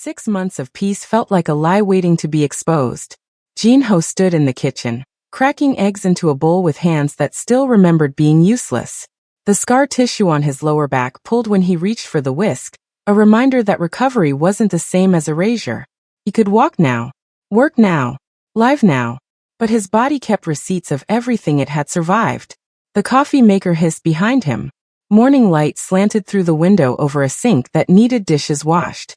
6 months of peace felt like a lie waiting to be exposed. Jinho stood in the kitchen, cracking eggs into a bowl with hands that still remembered being useless. The scar tissue on his lower back pulled when he reached for the whisk, a reminder that recovery wasn't the same as erasure. He could walk now, work now, live now, but his body kept receipts of everything it had survived. The coffee maker hissed behind him. Morning light slanted through the window over a sink that needed dishes washed.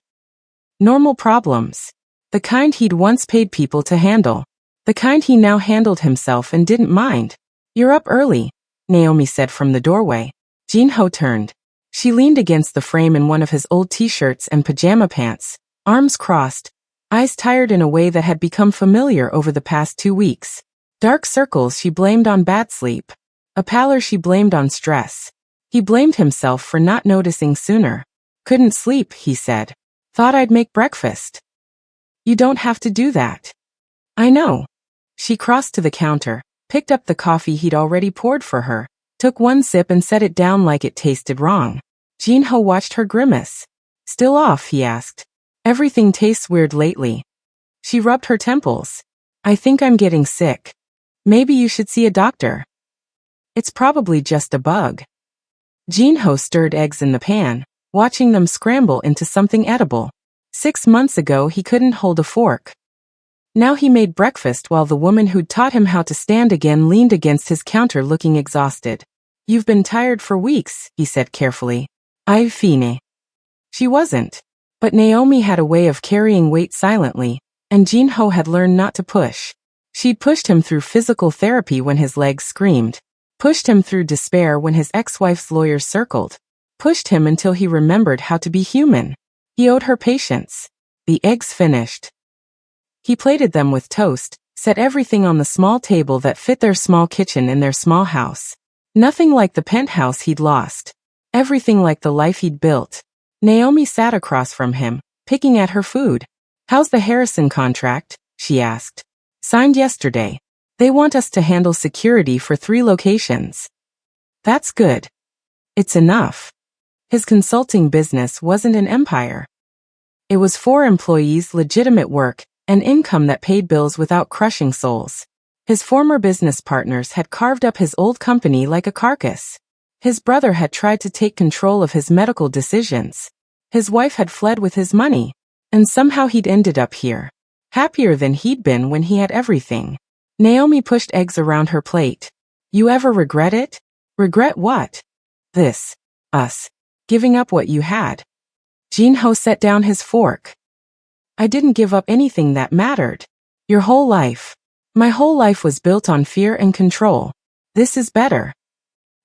Normal problems. The kind he'd once paid people to handle. The kind he now handled himself and didn't mind. "You're up early," Naomi said from the doorway. Jinho turned. She leaned against the frame in one of his old t-shirts and pajama pants, arms crossed, eyes tired in a way that had become familiar over the past 2 weeks. Dark circles she blamed on bad sleep. A pallor she blamed on stress. He blamed himself for not noticing sooner. "Couldn't sleep," he said. "Thought I'd make breakfast." "You don't have to do that." "I know." She crossed to the counter, picked up the coffee he'd already poured for her, took one sip and set it down like it tasted wrong. Jinho watched her grimace. "Still off?" he asked. "Everything tastes weird lately." She rubbed her temples. "I think I'm getting sick. Maybe you should see a doctor." "It's probably just a bug." Jinho stirred eggs in the pan, watching them scramble into something edible. 6 months ago he couldn't hold a fork. Now he made breakfast while the woman who'd taught him how to stand again leaned against his counter looking exhausted. "You've been tired for weeks," he said carefully. "I've fine." She wasn't. But Naomi had a way of carrying weight silently, and Jinho had learned not to push. She'd pushed him through physical therapy when his legs screamed. Pushed him through despair when his ex-wife's lawyers circled. Pushed him until he remembered how to be human. He owed her patience. The eggs finished. He plated them with toast, set everything on the small table that fit their small kitchen in their small house. Nothing like the penthouse he'd lost. Everything like the life he'd built. Naomi sat across from him, picking at her food. "How's the Harrison contract?" she asked. "Signed yesterday. They want us to handle security for 3 locations." "That's good." "It's enough." His consulting business wasn't an empire. It was 4 employees, legitimate work, and income that paid bills without crushing souls. His former business partners had carved up his old company like a carcass. His brother had tried to take control of his medical decisions. His wife had fled with his money. And somehow he'd ended up here. Happier than he'd been when he had everything. Naomi pushed eggs around her plate. "You ever regret it?" "Regret what?" "This. Us. Giving up what you had." Jinho set down his fork. "I didn't give up anything that mattered. Your whole life. My whole life was built on fear and control. This is better.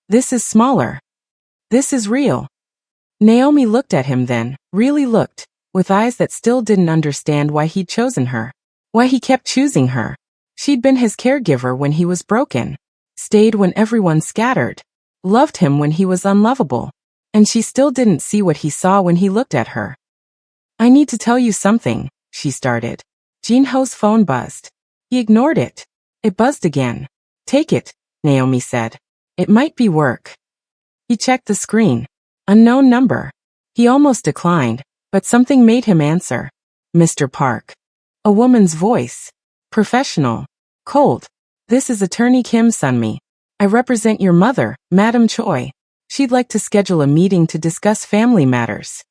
This is smaller. This is real." Naomi looked at him then, really looked, with eyes that still didn't understand why he'd chosen her. Why he kept choosing her. She'd been his caregiver when he was broken. Stayed when everyone scattered. Loved him when he was unlovable. And she still didn't see what he saw when he looked at her. "I need to tell you something," she started. Jinho's phone buzzed. He ignored it. It buzzed again. "Take it," Naomi said. "It might be work." He checked the screen. Unknown number. He almost declined, but something made him answer. "Mr. Park." A woman's voice. Professional. Cold. "This is Attorney Kim Sunmi. I represent your mother, Madam Choi. She'd like to schedule a meeting to discuss family matters."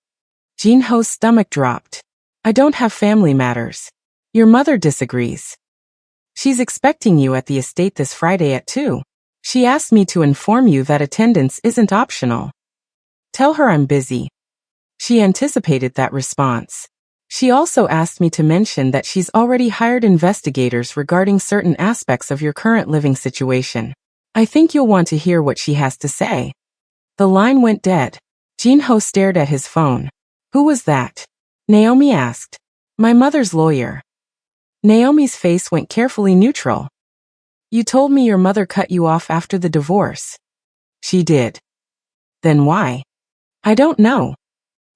Jinho's stomach dropped. "I don't have family matters. Your mother disagrees. She's expecting you at the estate this Friday at 2. She asked me to inform you that attendance isn't optional. Tell her I'm busy." She anticipated that response. She also asked me to mention that she's already hired investigators regarding certain aspects of your current living situation. I think you'll want to hear what she has to say. The line went dead. Jinho stared at his phone. "Who was that?" Naomi asked. "My mother's lawyer." Naomi's face went carefully neutral. "You told me your mother cut you off after the divorce." "She did." "Then why?" "I don't know."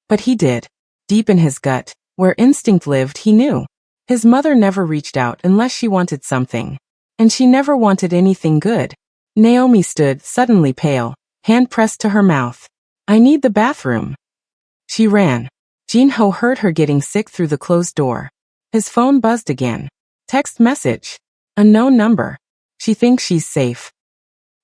But he did. Deep in his gut, where instinct lived, he knew. His mother never reached out unless she wanted something. And she never wanted anything good. Naomi stood, suddenly pale, hand pressed to her mouth. "I need the bathroom." She ran. Jin-ho heard her getting sick through the closed door. His phone buzzed again. Text message. Unknown number. She thinks she's safe.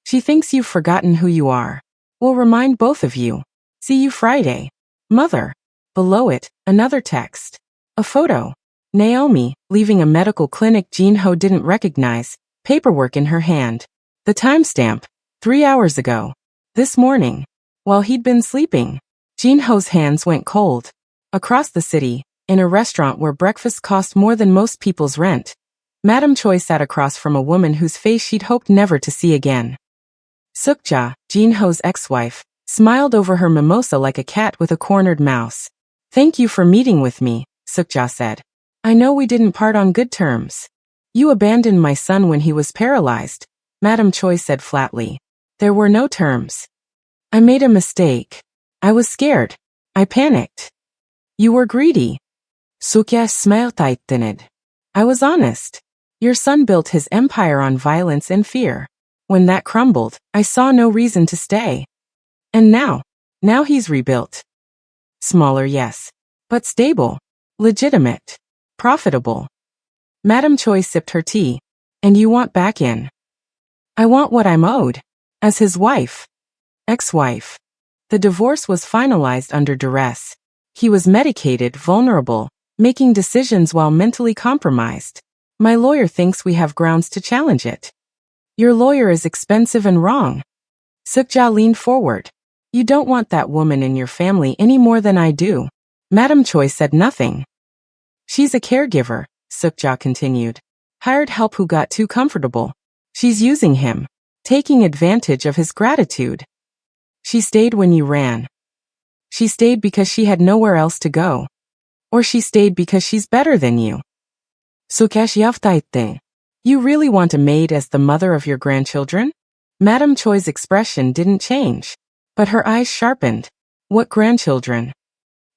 She thinks you've forgotten who you are. We'll remind both of you. See you Friday. Mother. Below it, another text. A photo. Naomi, leaving a medical clinic Jin-ho didn't recognize, paperwork in her hand. The timestamp. 3 hours ago. This morning. While he'd been sleeping. Jin-ho's hands went cold. Across the city, in a restaurant where breakfast cost more than most people's rent, Madam Choi sat across from a woman whose face she'd hoped never to see again. Sukja, Jin-ho's ex-wife, smiled over her mimosa like a cat with a cornered mouse. Thank you for meeting with me, Sukja said. I know we didn't part on good terms. You abandoned my son when he was paralyzed, Madam Choi said flatly. There were no terms. I made a mistake. I was scared. I panicked. You were greedy. Sukja smiled tightened. I was honest. Your son built his empire on violence and fear. When that crumbled, I saw no reason to stay. And now he's rebuilt. Smaller, yes. But stable. Legitimate. Profitable. Madam Choi sipped her tea. And you want back in? I want what I'm owed. As his wife. Ex-wife. The divorce was finalized under duress. He was medicated, vulnerable, making decisions while mentally compromised. My lawyer thinks we have grounds to challenge it. Your lawyer is expensive and wrong. Sukja leaned forward. You don't want that woman in your family any more than I do. Madam Choi said nothing. She's a caregiver, Sukja continued. Hired help who got too comfortable. She's using him, taking advantage of his gratitude. She stayed when you ran. She stayed because she had nowhere else to go. Or she stayed because she's better than you. You really want a maid as the mother of your grandchildren? Madam Choi's expression didn't change, but her eyes sharpened. What grandchildren?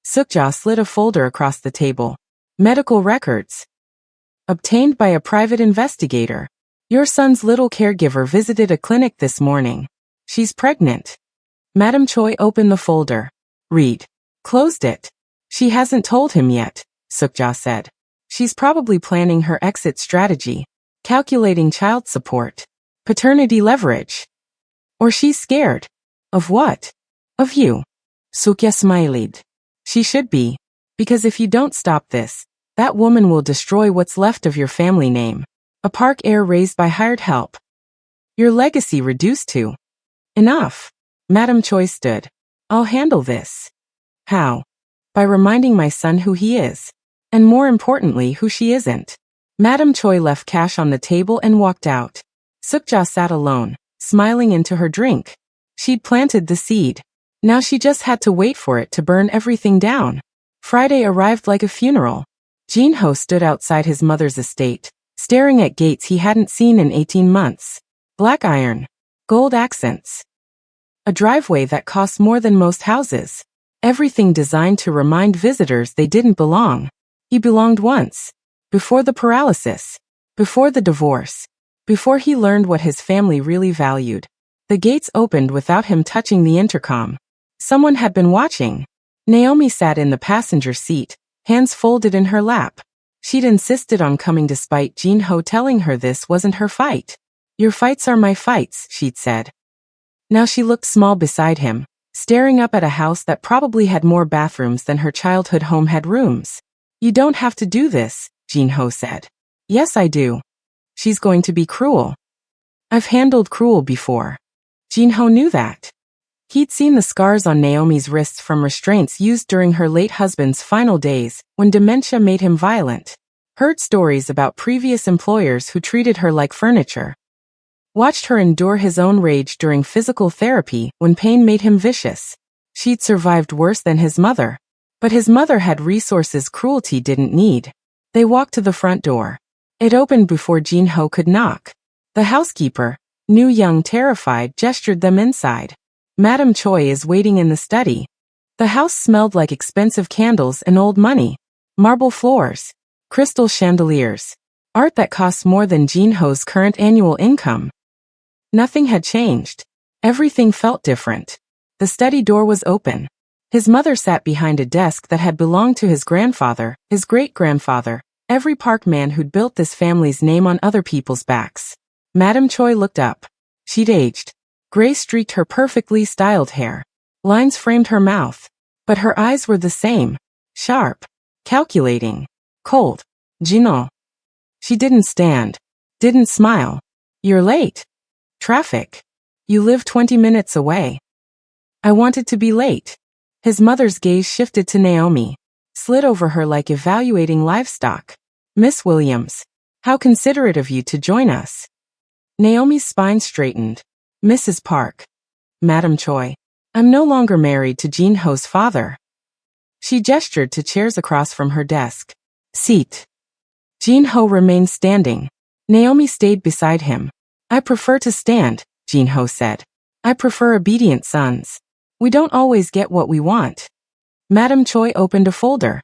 Sukja slid a folder across the table. Medical records. Obtained by a private investigator. Your son's little caregiver visited a clinic this morning. She's pregnant. Madam Choi opened the folder. Read. Closed it. She hasn't told him yet, Sukja said. She's probably planning her exit strategy, calculating child support, paternity leverage. Or she's scared. Of what? Of you. Sukja smiled. She should be. Because if you don't stop this, that woman will destroy what's left of your family name. A park heir raised by hired help. Your legacy reduced to. Enough. Madam Choi stood. I'll handle this. How? By reminding my son who he is. And more importantly, who she isn't. Madam Choi left cash on the table and walked out. Sukja sat alone, smiling into her drink. She'd planted the seed. Now she just had to wait for it to burn everything down. Friday arrived like a funeral. Jin-ho stood outside his mother's estate, staring at gates he hadn't seen in 18 months. Black iron. Gold accents. A driveway that costs more than most houses. Everything designed to remind visitors they didn't belong. He belonged once. Before the paralysis. Before the divorce. Before he learned what his family really valued. The gates opened without him touching the intercom. Someone had been watching. Naomi sat in the passenger seat, hands folded in her lap. She'd insisted on coming despite Jin-ho telling her this wasn't her fight. Your fights are my fights, she'd said. Now she looked small beside him, staring up at a house that probably had more bathrooms than her childhood home had rooms. You don't have to do this, Jin-ho said. Yes, I do. She's going to be cruel. I've handled cruel before. Jin-ho knew that. He'd seen the scars on Naomi's wrists from restraints used during her late husband's final days, when dementia made him violent. Heard stories about previous employers who treated her like furniture. Watched her endure his own rage during physical therapy when pain made him vicious. She'd survived worse than his mother. But his mother had resources cruelty didn't need. They walked to the front door. It opened before Jin-ho could knock. The housekeeper, new young terrified, gestured them inside. Madam Choi is waiting in the study. The house smelled like expensive candles and old money. Marble floors. Crystal chandeliers. Art that costs more than Jin-ho's current annual income. Nothing had changed. Everything felt different. The study door was open. His mother sat behind a desk that had belonged to his grandfather, his great-grandfather, every park man who'd built this family's name on other people's backs. Madam Choi looked up. She'd aged. Gray streaked her perfectly styled hair. Lines framed her mouth. But her eyes were the same. Sharp. Calculating. Cold. Gino. She didn't stand. Didn't smile. You're late. Traffic. You live 20 minutes away. I wanted to be late. His mother's gaze shifted to Naomi. Slid over her like evaluating livestock. Miss Williams. How considerate of you to join us. Naomi's spine straightened. Mrs. Park. Madam Choi. I'm no longer married to Jin-ho's father. She gestured to chairs across from her desk. Seat. Jin-ho remained standing. Naomi stayed beside him. I prefer to stand, Jin-ho said. I prefer obedient sons. We don't always get what we want. Madam Choi opened a folder.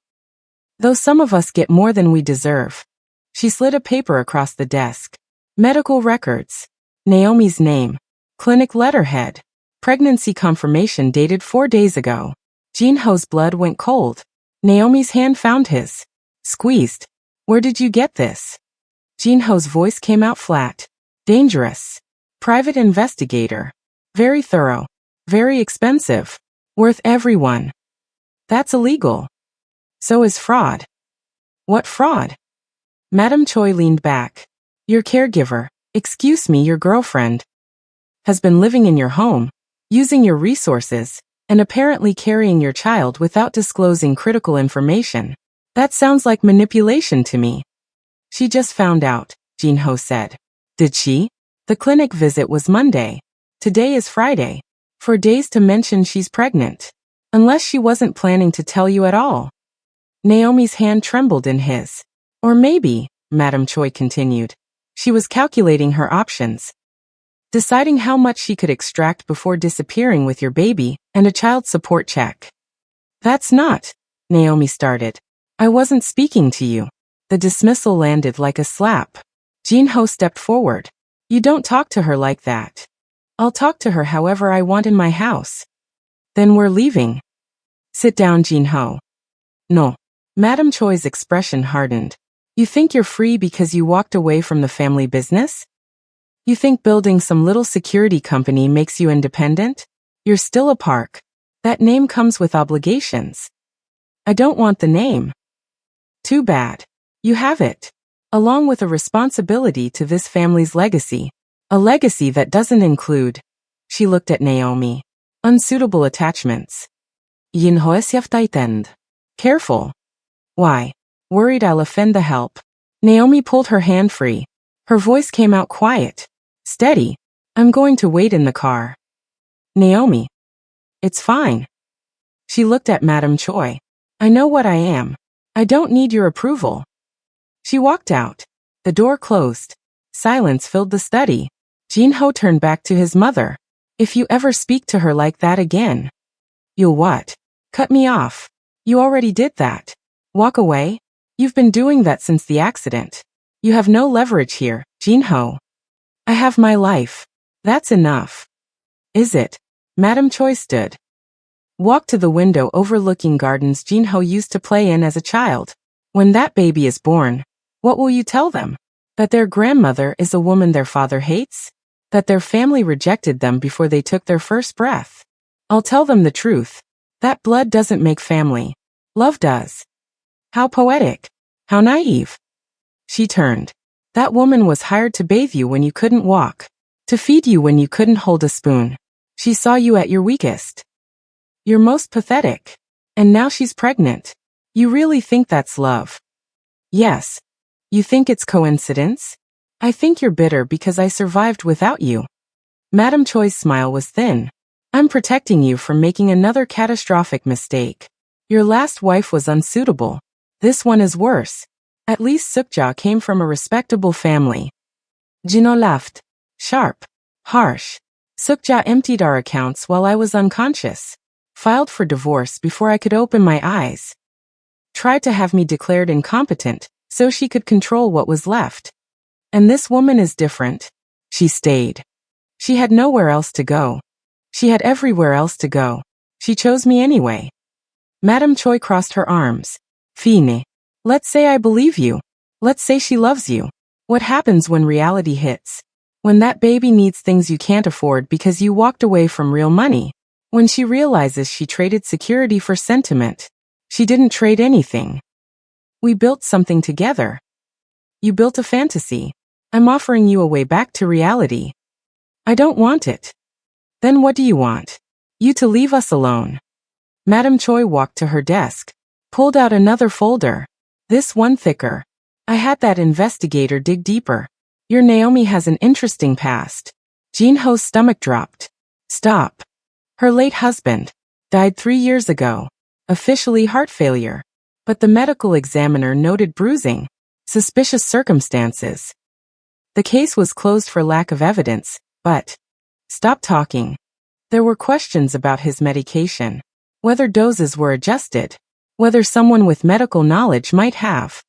Though some of us get more than we deserve. She slid a paper across the desk. Medical records. Naomi's name. Clinic letterhead. Pregnancy confirmation dated 4 days ago. Jin-ho's blood went cold. Naomi's hand found his. Squeezed. Where did you get this? Jin-ho's voice came out flat. Dangerous. Private investigator. Very thorough. Very expensive. Worth everyone. That's illegal. So is fraud. What fraud? Madam Choi leaned back. Your caregiver, excuse me, your girlfriend, has been living in your home, using your resources, and apparently carrying your child without disclosing critical information. That sounds like manipulation to me. She just found out, Jin-ho said. Did she? The clinic visit was Monday. Today is Friday. For days to mention she's pregnant. Unless she wasn't planning to tell you at all. Naomi's hand trembled in his. Or maybe, Madam Choi continued, she was calculating her options. Deciding how much she could extract before disappearing with your baby and a child support check. That's not, Naomi started. I wasn't speaking to you. The dismissal landed like a slap. Jin-ho stepped forward. You don't talk to her like that. I'll talk to her however I want in my house. Then we're leaving. Sit down, Jin-ho. No. Madam Choi's expression hardened. You think you're free because you walked away from the family business? You think building some little security company makes you independent? You're still a Park. That name comes with obligations. I don't want the name. Too bad. You have it. Along with a responsibility to this family's legacy. A legacy that doesn't include, she looked at Naomi, unsuitable attachments. Careful. Why? Worried I'll offend the help. Naomi pulled her hand free. Her voice came out quiet. Steady. I'm going to wait in the car. Naomi. It's fine. She looked at Madam Choi. I know what I am. I don't need your approval. She walked out. The door closed. Silence filled the study. Jin-ho turned back to his mother. If you ever speak to her like that again. You'll what? Cut me off. You already did that. Walk away? You've been doing that since the accident. You have no leverage here, Jin-ho. I have my life. That's enough. Is it? Madam Choi stood. Walked to the window overlooking gardens Jin-ho used to play in as a child. When that baby is born, what will you tell them? That their grandmother is a woman their father hates? That their family rejected them before they took their first breath? I'll tell them the truth. That blood doesn't make family. Love does. How poetic. How naive. She turned. That woman was hired to bathe you when you couldn't walk. To feed you when you couldn't hold a spoon. She saw you at your weakest. You're most pathetic. And now she's pregnant. You really think that's love? Yes. You think it's coincidence? I think you're bitter because I survived without you. Madam Choi's smile was thin. I'm protecting you from making another catastrophic mistake. Your last wife was unsuitable. This one is worse. At least Sukja came from a respectable family. Jino laughed. Sharp. Harsh. Sukja emptied our accounts while I was unconscious. Filed for divorce before I could open my eyes. Tried to have me declared incompetent so she could control what was left. And this woman is different. She stayed. She had nowhere else to go. She had everywhere else to go. She chose me anyway. Madame Choi crossed her arms. Fine. Let's say I believe you. Let's say she loves you. What happens when reality hits? When that baby needs things you can't afford because you walked away from real money. When she realizes she traded security for sentiment. She didn't trade anything. We built something together. You built a fantasy. I'm offering you a way back to reality. I don't want it. Then what do you want? You to leave us alone. Madame Choi walked to her desk, pulled out another folder. This one thicker. I had that investigator dig deeper. Your Naomi has an interesting past. Jinho's stomach dropped. Stop. Her late husband died 3 years ago. Officially heart failure. But the medical examiner noted bruising. Suspicious circumstances. The case was closed for lack of evidence, but... Stop talking. There were questions about his medication. Whether doses were adjusted. Whether someone with medical knowledge might have.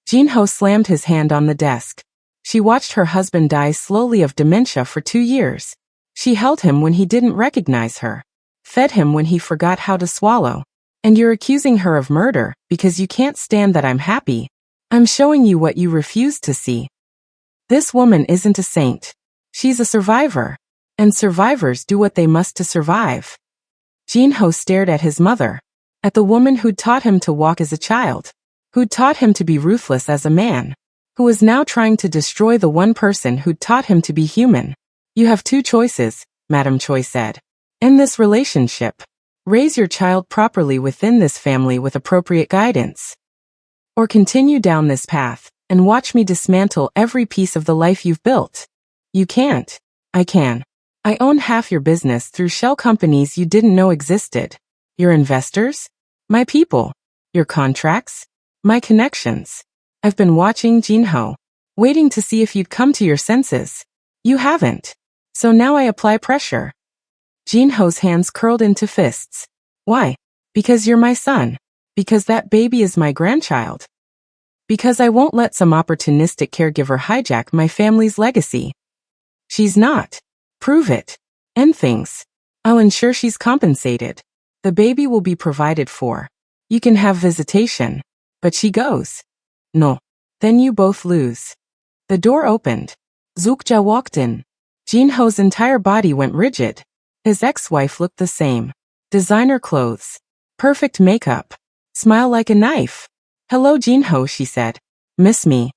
Jinho slammed his hand on the desk. She watched her husband die slowly of dementia for 2 years. She held him when he didn't recognize her. Fed him when he forgot how to swallow. And you're accusing her of murder because you can't stand that I'm happy. I'm showing you what you refuse to see. This woman isn't a saint. She's a survivor. And survivors do what they must to survive. Jinho stared at his mother. At the woman who'd taught him to walk as a child. Who'd taught him to be ruthless as a man. Who was now trying to destroy the one person who'd taught him to be human. You have 2 choices, Madame Choi said. End this relationship. Raise your child properly within this family with appropriate guidance. Or continue down this path, and watch me dismantle every piece of the life you've built. You can't. I can. I own half your business through shell companies you didn't know existed. Your investors? My people. Your contracts? My connections. I've been watching Jinho, waiting to see if you'd come to your senses. You haven't. So now I apply pressure. Jinho's hands curled into fists. Why? Because you're my son. Because that baby is my grandchild. Because I won't let some opportunistic caregiver hijack my family's legacy. She's not. Prove it. End things. I'll ensure she's compensated. The baby will be provided for. You can have visitation. But she goes. No. Then you both lose. The door opened. Zukja walked in. Jinho's entire body went rigid. His ex-wife looked the same. Designer clothes. Perfect makeup. Smile like a knife. Hello Jinho, she said. Miss me?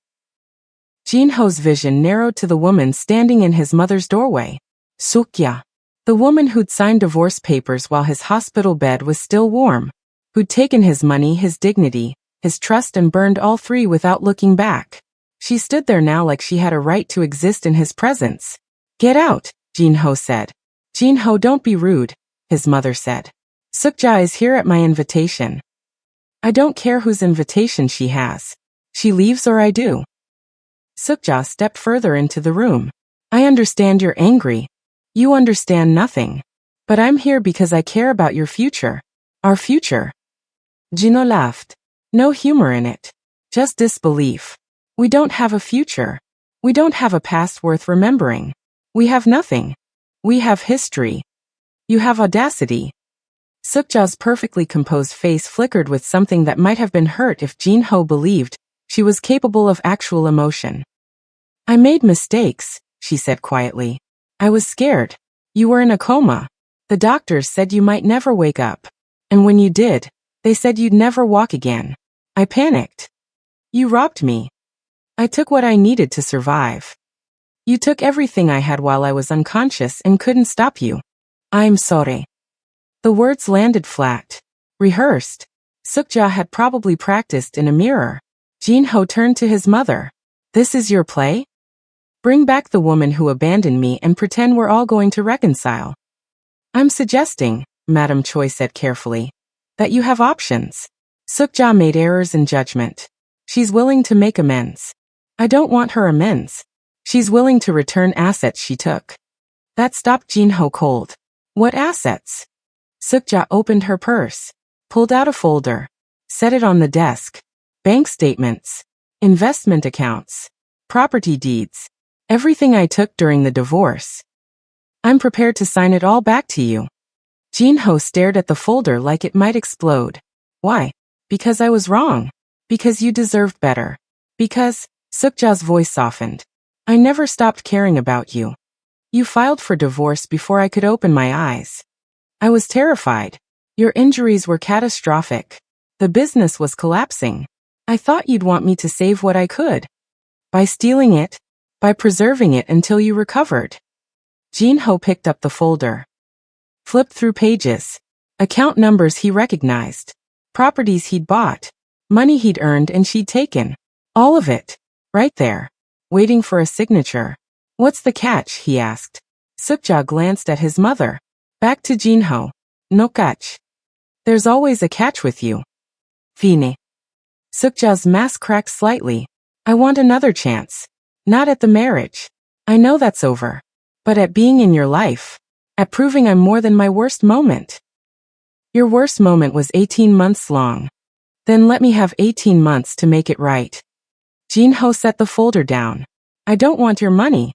Jinho's vision narrowed to the woman standing in his mother's doorway. Sukya. The woman who'd signed divorce papers while his hospital bed was still warm. Who'd taken his money, his dignity, his trust and burned all 3 without looking back. She stood there now like she had a right to exist in his presence. Get out, Jinho said. Jinho, don't be rude, his mother said. Sukja is here at my invitation. I don't care whose invitation she has. She leaves or I do. Sukja stepped further into the room. I understand you're angry. You understand nothing. But I'm here because I care about your future. Our future. Jinho laughed. No humor in it. Just disbelief. We don't have a future. We don't have a past worth remembering. We have nothing. We have history. You have audacity. Sukja's perfectly composed face flickered with something that might have been hurt if Jinho believed she was capable of actual emotion. I made mistakes, she said quietly. I was scared. You were in a coma. The doctors said you might never wake up. And when you did, they said you'd never walk again. I panicked. You robbed me. I took what I needed to survive. You took everything I had while I was unconscious and couldn't stop you. I'm sorry. The words landed flat. Rehearsed. Sukja had probably practiced in a mirror. Jinho turned to his mother. This is your play? Bring back the woman who abandoned me and pretend we're all going to reconcile. I'm suggesting, Madame Choi said carefully, that you have options. Sukja made errors in judgment. She's willing to make amends. I don't want her amends. She's willing to return assets she took. That stopped Jinho cold. What assets? Sukja opened her purse, pulled out a folder, set it on the desk. Bank statements, investment accounts, property deeds, everything I took during the divorce. I'm prepared to sign it all back to you. Jinho stared at the folder like it might explode. Why? Because I was wrong. Because you deserved better. Because, Sukja's voice softened. I never stopped caring about you. You filed for divorce before I could open my eyes. I was terrified. Your injuries were catastrophic. The business was collapsing. I thought you'd want me to save what I could. By stealing it. By preserving it until you recovered. Jin-ho picked up the folder. Flipped through pages. Account numbers he recognized. Properties he'd bought. Money he'd earned and she'd taken. All of it. Right there. Waiting for a signature. What's the catch? He asked. Sukja glanced at his mother. Back to Jin-ho. No catch. There's always a catch with you. Fine. Sukja's mask cracked slightly. I want another chance. Not at the marriage. I know that's over. But at being in your life. At proving I'm more than my worst moment. Your worst moment was 18 months long. Then let me have 18 months to make it right. Jin-ho set the folder down. I don't want your money.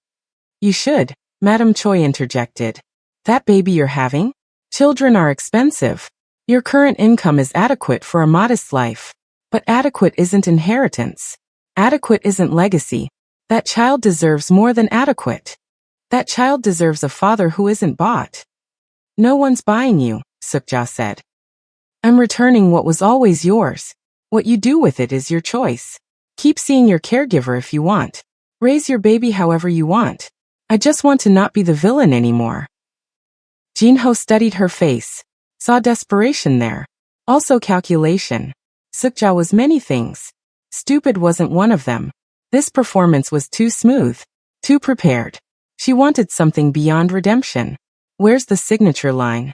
You should, Madam Choi interjected. That baby you're having? Children are expensive. Your current income is adequate for a modest life. But adequate isn't inheritance. Adequate isn't legacy. That child deserves more than adequate. That child deserves a father who isn't bought. No one's buying you, Sukja said. I'm returning what was always yours. What you do with it is your choice. Keep seeing your caregiver if you want. Raise your baby however you want. I just want to not be the villain anymore. Jin-ho studied her face. Saw desperation there. Also calculation. Sukja was many things. Stupid wasn't one of them. This performance was too smooth. Too prepared. She wanted something beyond redemption. Where's the signature line?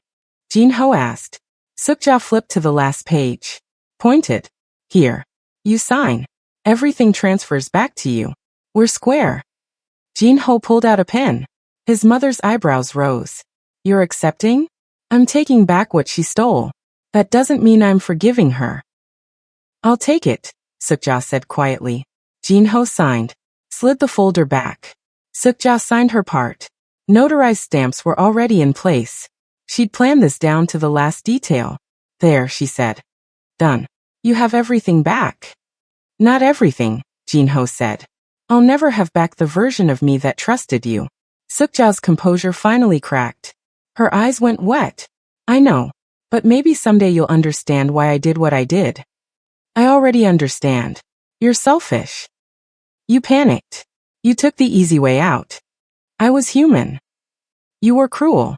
Jin-ho asked. Sukja flipped to the last page. Pointed. Here. You sign. Everything transfers back to you. We're square. Jin-ho pulled out a pen. His mother's eyebrows rose. You're accepting? I'm taking back what she stole. That doesn't mean I'm forgiving her. I'll take it, Sukja said quietly. Jin-ho signed. Slid the folder back. Sukja signed her part. Notarized stamps were already in place. She'd planned this down to the last detail. There, she said. Done. You have everything back. Not everything, Jin-ho said. I'll never have back the version of me that trusted you. Sukja's composure finally cracked. Her eyes went wet. I know. But maybe someday you'll understand why I did what I did. I already understand. You're selfish. You panicked. You took the easy way out. I was human. You were cruel.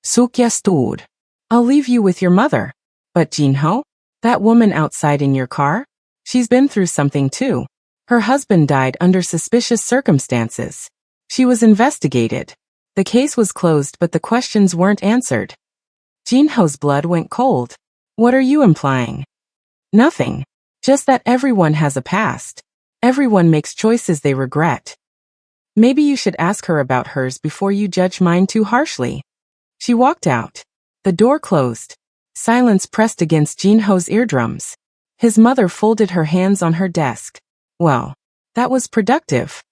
Sukja stood. I'll leave you with your mother. But Jin-ho? That woman outside in your car? She's been through something too. Her husband died under suspicious circumstances. She was investigated. The case was closed but the questions weren't answered. Jin-ho's blood went cold. What are you implying? Nothing. Just that everyone has a past. Everyone makes choices they regret. Maybe you should ask her about hers before you judge mine too harshly. She walked out. The door closed. Silence pressed against Jin-ho's eardrums. His mother folded her hands on her desk. Well, that was productive.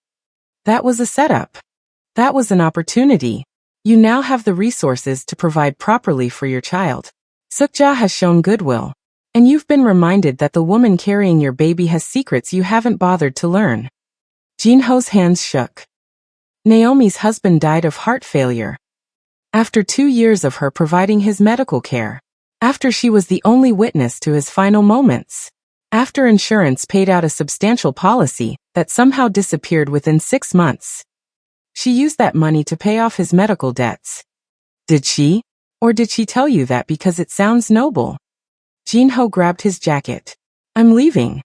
That was a setup. That was an opportunity. You now have the resources to provide properly for your child. Sukja has shown goodwill. And you've been reminded that the woman carrying your baby has secrets you haven't bothered to learn. Jin-ho's hands shook. Naomi's husband died of heart failure. After 2 years of her providing his medical care. After she was the only witness to his final moments. After insurance paid out a substantial policy that somehow disappeared within 6 months. She used that money to pay off his medical debts. Did she? Or did she tell you that because it sounds noble? Jin-ho grabbed his jacket. I'm leaving.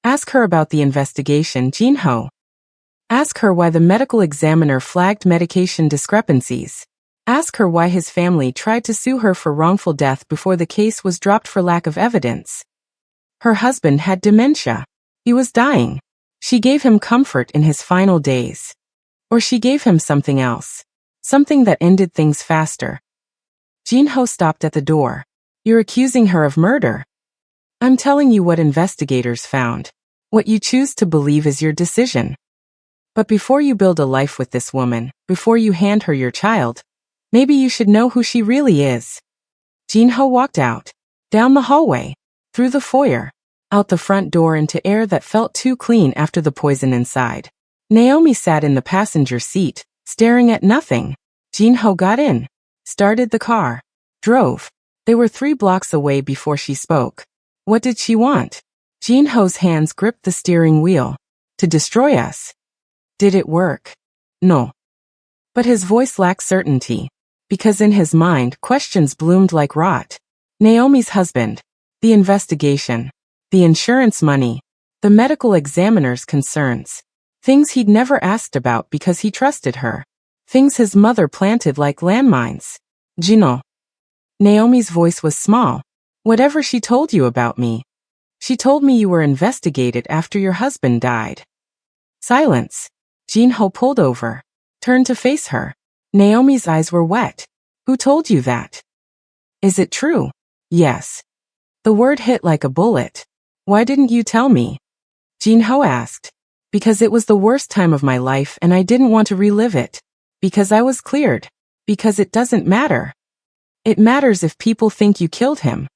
Ask her about the investigation, Jin-ho. Ask her why the medical examiner flagged medication discrepancies. Ask her why his family tried to sue her for wrongful death before the case was dropped for lack of evidence. Her husband had dementia. He was dying. She gave him comfort in his final days. Or she gave him something else. Something that ended things faster. Jin-ho stopped at the door. You're accusing her of murder. I'm telling you what investigators found. What you choose to believe is your decision. But before you build a life with this woman, before you hand her your child, maybe you should know who she really is. Jin-ho walked out. Down the hallway. Through the foyer. Out the front door into air that felt too clean after the poison inside. Naomi sat in the passenger seat, staring at nothing. Jin-ho got in. Started the car. Drove. They were 3 blocks away before she spoke. What did she want? Jin-ho's hands gripped the steering wheel. To destroy us. Did it work? No. But his voice lacked certainty. Because in his mind, questions bloomed like rot. Naomi's husband. The investigation. The insurance money. The medical examiner's concerns. Things he'd never asked about because he trusted her. Things his mother planted like landmines. Gino. Naomi's voice was small. Whatever she told you about me. She told me you were investigated after your husband died. Silence. Jin-ho pulled over. Turned to face her. Naomi's eyes were wet. Who told you that? Is it true? Yes. The word hit like a bullet. Why didn't you tell me? Jin-ho asked. Because it was the worst time of my life and I didn't want to relive it. Because I was cleared. Because it doesn't matter. It matters if people think you killed him.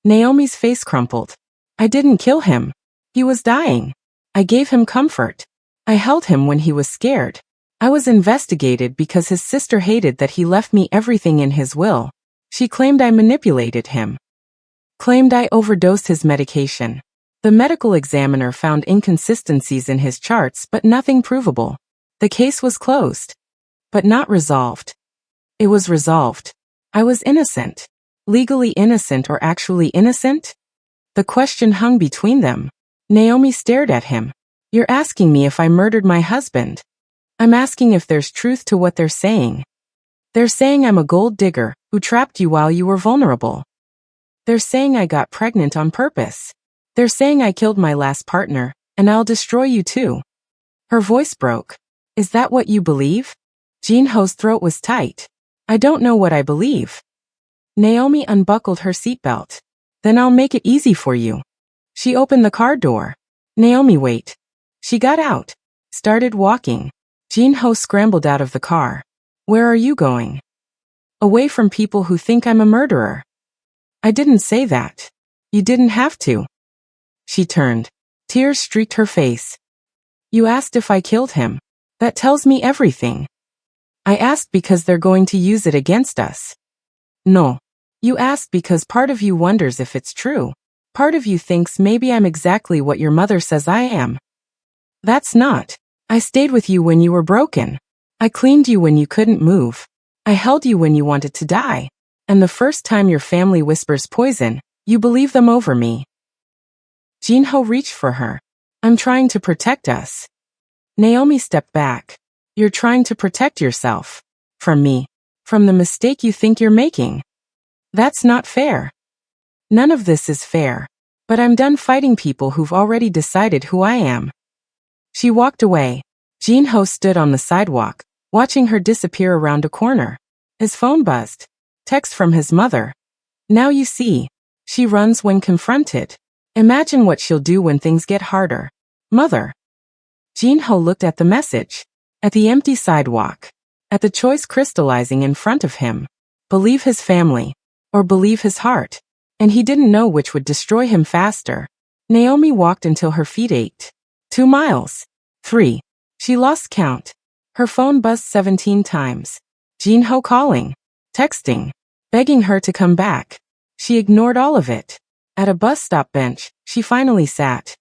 Naomi's face crumpled. I didn't kill him. He was dying. I gave him comfort. I held him when he was scared. I was investigated because his sister hated that he left me everything in his will. She claimed I manipulated him. Claimed I overdosed his medication. The medical examiner found inconsistencies in his charts but nothing provable. The case was closed. But not resolved. It was resolved. I was innocent. Legally innocent or actually innocent? The question hung between them. Naomi stared at him. You're asking me if I murdered my husband. I'm asking if there's truth to what they're saying. They're saying I'm a gold digger who trapped you while you were vulnerable. They're saying I got pregnant on purpose. They're saying I killed my last partner, and I'll destroy you too. Her voice broke. Is that what you believe? Jin-ho's throat was tight. I don't know what I believe. Naomi unbuckled her seatbelt. Then I'll make it easy for you. She opened the car door. Naomi, wait. She got out. Started walking. Jin-ho scrambled out of the car. Where are you going? Away from people who think I'm a murderer. I didn't say that. You didn't have to. She turned. Tears streaked her face. You asked if I killed him. That tells me everything. I asked because they're going to use it against us. No. You asked because part of you wonders if it's true. Part of you thinks maybe I'm exactly what your mother says I am. That's not. I stayed with you when you were broken. I cleaned you when you couldn't move. I held you when you wanted to die. And the first time your family whispers poison, you believe them over me. Jin-ho reached for her. I'm trying to protect us. Naomi stepped back. You're trying to protect yourself. From me. From the mistake you think you're making. That's not fair. None of this is fair. But I'm done fighting people who've already decided who I am. She walked away. Jin-ho stood on the sidewalk, watching her disappear around a corner. His phone buzzed. Text from his mother. Now you see. She runs when confronted. Imagine what she'll do when things get harder. Mother. Jin-ho looked at the message. At the empty sidewalk. At the choice crystallizing in front of him. Believe his family. Or believe his heart. And he didn't know which would destroy him faster. Naomi walked until her feet ached. 2 miles. 3. She lost count. Her phone buzzed 17 times. Jin-ho calling. Texting. Begging her to come back. She ignored all of it. At a bus stop bench, she finally sat.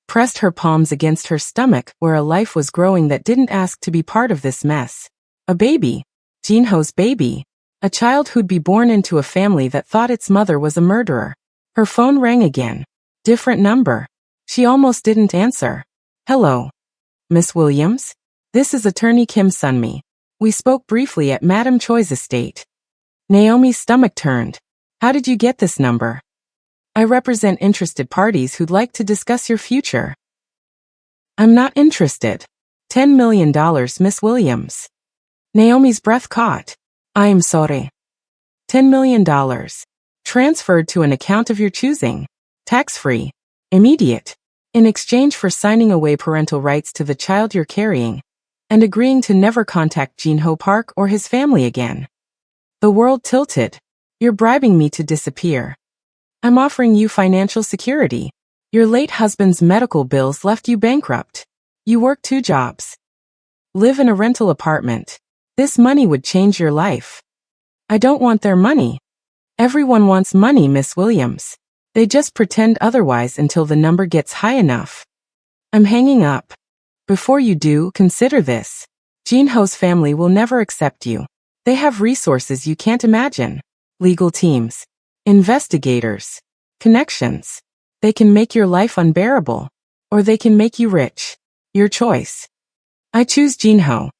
Pressed her palms against her stomach where a life was growing that didn't ask to be part of this mess. A baby. Jin-ho's baby. A child who'd be born into a family that thought its mother was a murderer. Her phone rang again. Different number. She almost didn't answer. Hello. Miss Williams? This is attorney Kim Sunmi. We spoke briefly at Madame Choi's estate. Naomi's stomach turned. How did you get this number? I represent interested parties who'd like to discuss your future. I'm not interested. $10 million, Miss Williams. Naomi's breath caught. I'm sorry. $10 million. Transferred to an account of your choosing. Tax-free. Immediate. In exchange for signing away parental rights to the child you're carrying. And agreeing to never contact Jin-ho Park or his family again. The world tilted. You're bribing me to disappear. I'm offering you financial security. Your late husband's medical bills left you bankrupt. You work 2 jobs. Live in a rental apartment. This money would change your life. I don't want their money. Everyone wants money, Miss Williams. They just pretend otherwise until the number gets high enough. I'm hanging up. Before you do, consider this. Jean Ho's family will never accept you. They have resources you can't imagine. Legal teams. Investigators. Connections. They can make your life unbearable. Or they can make you rich. Your choice. I choose Jean Ho.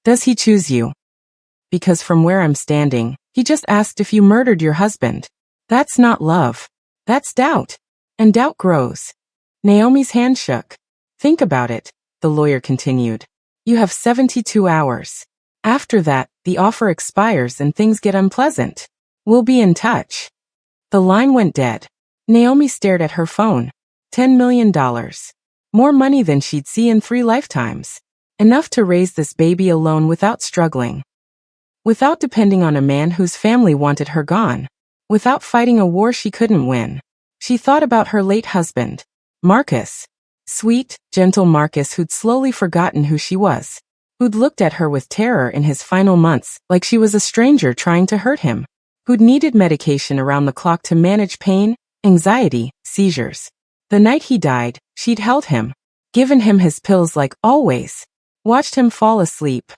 Does he choose you? Because from where I'm standing, he just asked if you murdered your husband. That's not love. That's doubt. And doubt grows. Naomi's hand shook. Think about it, the lawyer continued. You have 72 hours. After that, the offer expires and things get unpleasant. We'll be in touch. The line went dead. Naomi stared at her phone. $10 million. More money than she'd see in 3 lifetimes. Enough to raise this baby alone without struggling. Without depending on a man whose family wanted her gone. Without fighting a war she couldn't win. She thought about her late husband, Marcus. Sweet, gentle Marcus who'd slowly forgotten who she was. Who'd looked at her with terror in his final months like she was a stranger trying to hurt him. Who'd needed medication around the clock to manage pain, anxiety, seizures. The night he died, she'd held him. Given him his pills like always. Watched him fall asleep.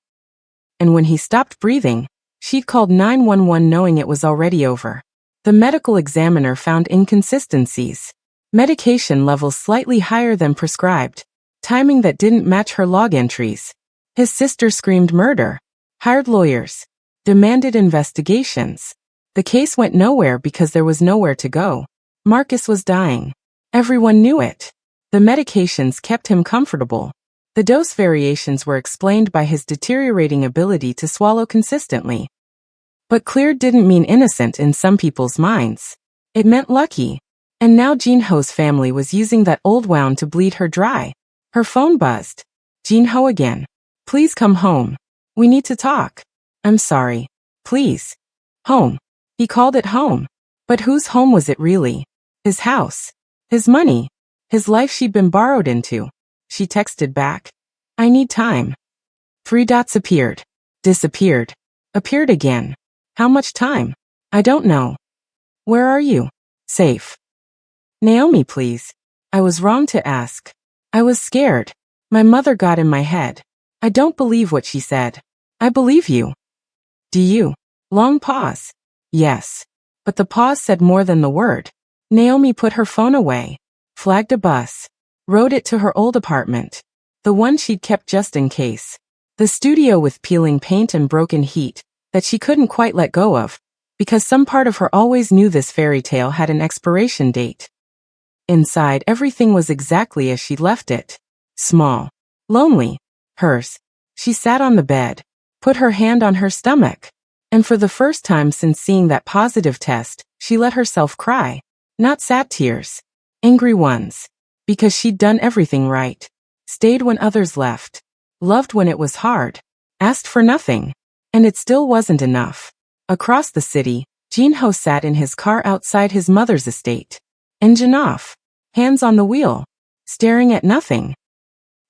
And when he stopped breathing, she'd called 911 knowing it was already over. The medical examiner found inconsistencies. Medication levels slightly higher than prescribed. Timing that didn't match her log entries. His sister screamed murder. Hired lawyers. Demanded investigations. The case went nowhere because there was nowhere to go. Marcus was dying. Everyone knew it. The medications kept him comfortable. The dose variations were explained by his deteriorating ability to swallow consistently. But cleared didn't mean innocent in some people's minds. It meant lucky. And now Jean Ho's family was using that old wound to bleed her dry. Her phone buzzed. Jean Ho again. Please come home. We need to talk. I'm sorry. Please. Home. He called it home. But whose home was it really? His house. His money. His life she'd been borrowed into. She texted back. I need time. 3 dots appeared. Disappeared. Appeared again. How much time? I don't know. Where are you? Safe. Naomi, please. I was wrong to ask. I was scared. My mother got in my head. I don't believe what she said. I believe you. Do you? Long pause. Yes. But the pause said more than the word. Naomi put her phone away. Flagged a bus. Rode it to her old apartment. The one she'd kept just in case. The studio with peeling paint and broken heat that she couldn't quite let go of, because some part of her always knew this fairy tale had an expiration date. Inside, everything was exactly as she'd left it. Small. Lonely. Hers. She sat on the bed. Put her hand on her stomach. And for the first time since seeing that positive test, she let herself cry. Not sad tears. Angry ones. Because she'd done everything right. Stayed when others left. Loved when it was hard. Asked for nothing. And it still wasn't enough. Across the city, Jean Ho sat in his car outside his mother's estate. Engine off. Hands on the wheel. Staring at nothing.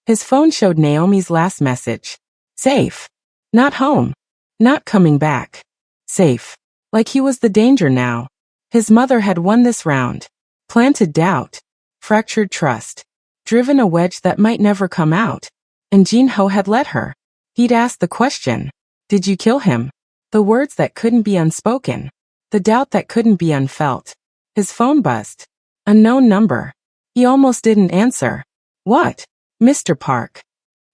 His phone showed Naomi's last message. Safe. Not home. Not coming back. Safe. Like he was the danger now. His mother had won this round. Planted doubt. Fractured trust. Driven a wedge that might never come out. And Jean Ho had let her. He'd asked the question. Did you kill him? The words that couldn't be unspoken. The doubt that couldn't be unfelt. His phone buzzed. Unknown number. He almost didn't answer. What? Mr. Park.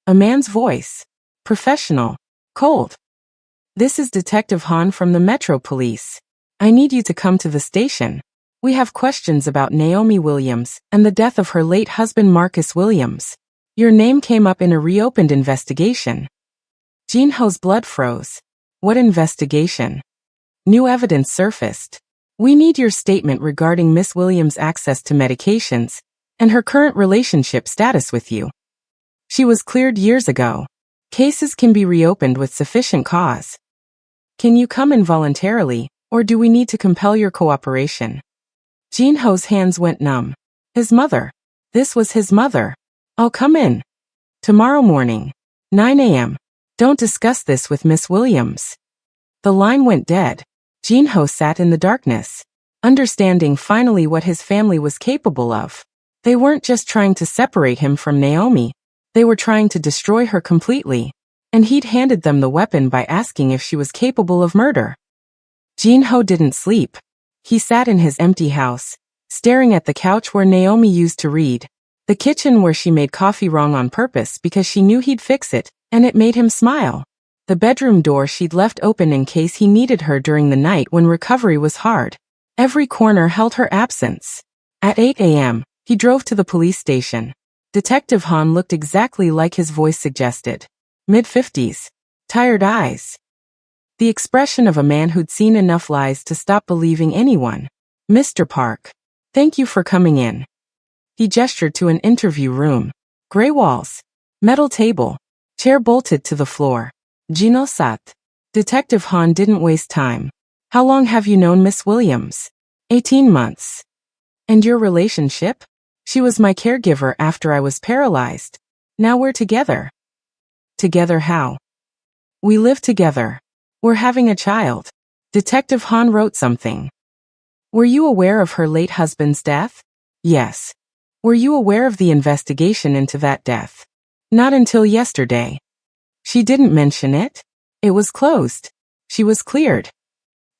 A man's voice. Professional. Cold. This is Detective Han from the Metro Police. I need you to come to the station. We have questions about Naomi Williams and the death of her late husband Marcus Williams. Your name came up in a reopened investigation. Jean Ho's blood froze. What investigation? New evidence surfaced. We need your statement regarding Miss Williams' access to medications and her current relationship status with you. She was cleared years ago. Cases can be reopened with sufficient cause. Can you come involuntarily, or do we need to compel your cooperation? Jin-ho's hands went numb. His mother. This was his mother. I'll come in. Tomorrow morning. 9 a.m. Don't discuss this with Miss Williams. The line went dead. Jin-ho sat in the darkness, understanding finally what his family was capable of. They weren't just trying to separate him from Naomi. They were trying to destroy her completely. And he'd handed them the weapon by asking if she was capable of murder. Jin-ho didn't sleep. He sat in his empty house, staring at the couch where Naomi used to read, the kitchen where she made coffee wrong on purpose because she knew he'd fix it, and it made him smile. The bedroom door she'd left open in case he needed her during the night when recovery was hard. Every corner held her absence. At 8 a.m., he drove to the police station. Detective Han looked exactly like his voice suggested. Mid-50s. Tired eyes. The expression of a man who'd seen enough lies to stop believing anyone. Mr. Park. Thank you for coming in. He gestured to an interview room. Gray walls. Metal table. Chair bolted to the floor. Gino sat. Detective Han didn't waste time. How long have you known Miss Williams? 18 months. And your relationship? She was my caregiver after I was paralyzed. Now we're together. Together how? We live together. We're having a child. Detective Han wrote something. Were you aware of her late husband's death? Yes. Were you aware of the investigation into that death? Not until yesterday. She didn't mention it. It was closed. She was cleared.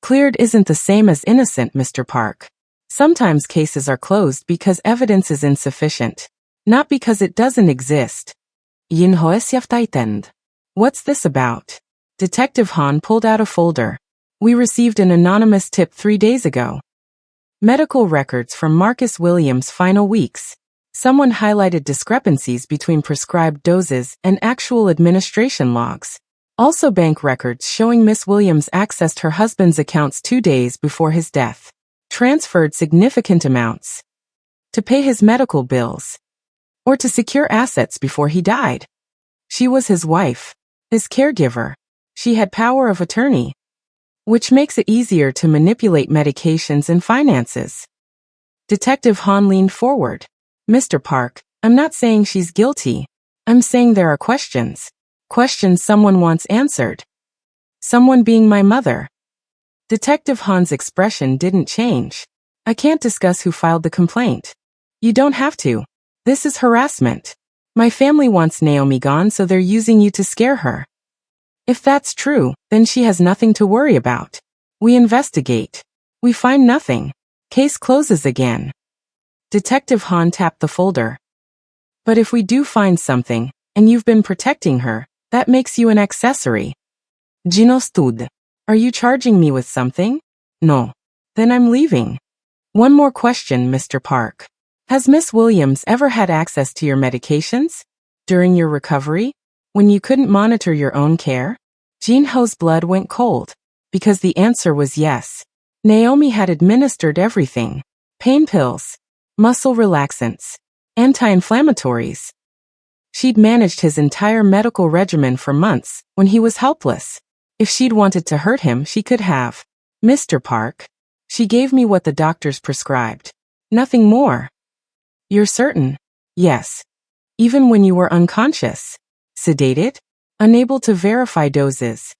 Cleared isn't the same as innocent, Mr. Park. Sometimes cases are closed because evidence is insufficient, not because it doesn't exist. What's this about? Detective Han pulled out a folder. We received an anonymous tip 3 days ago. Medical records from Marcus Williams' final weeks. Someone highlighted discrepancies between prescribed doses and actual administration logs. Also bank records showing Miss Williams accessed her husband's accounts 2 days before his death. Transferred significant amounts. To pay his medical bills. Or to secure assets before he died. She was his wife. His caregiver. She had power of attorney. Which makes it easier to manipulate medications and finances. Detective Han leaned forward. Mr. Park, I'm not saying she's guilty. I'm saying there are questions. Questions someone wants answered. Someone being my mother. Detective Han's expression didn't change. I can't discuss who filed the complaint. You don't have to. This is harassment. My family wants Naomi gone, so they're using you to scare her. If that's true, then she has nothing to worry about. We investigate. We find nothing. Case closes again. Detective Han tapped the folder. But if we do find something, and you've been protecting her, that makes you an accessory. Gino stood. Are you charging me with something? No. Then I'm leaving. One more question, Mr. Park. Has Miss Williams ever had access to your medications? During your recovery? When you couldn't monitor your own care? Jin-ho's blood went cold. Because the answer was yes. Naomi had administered everything. Pain pills. Muscle relaxants. Anti-inflammatories. She'd managed his entire medical regimen for months, when he was helpless. If she'd wanted to hurt him, she could have. Mr. Park. She gave me what the doctors prescribed. Nothing more. You're certain? Yes. Even when you were unconscious? Sedated? Unable to verify doses?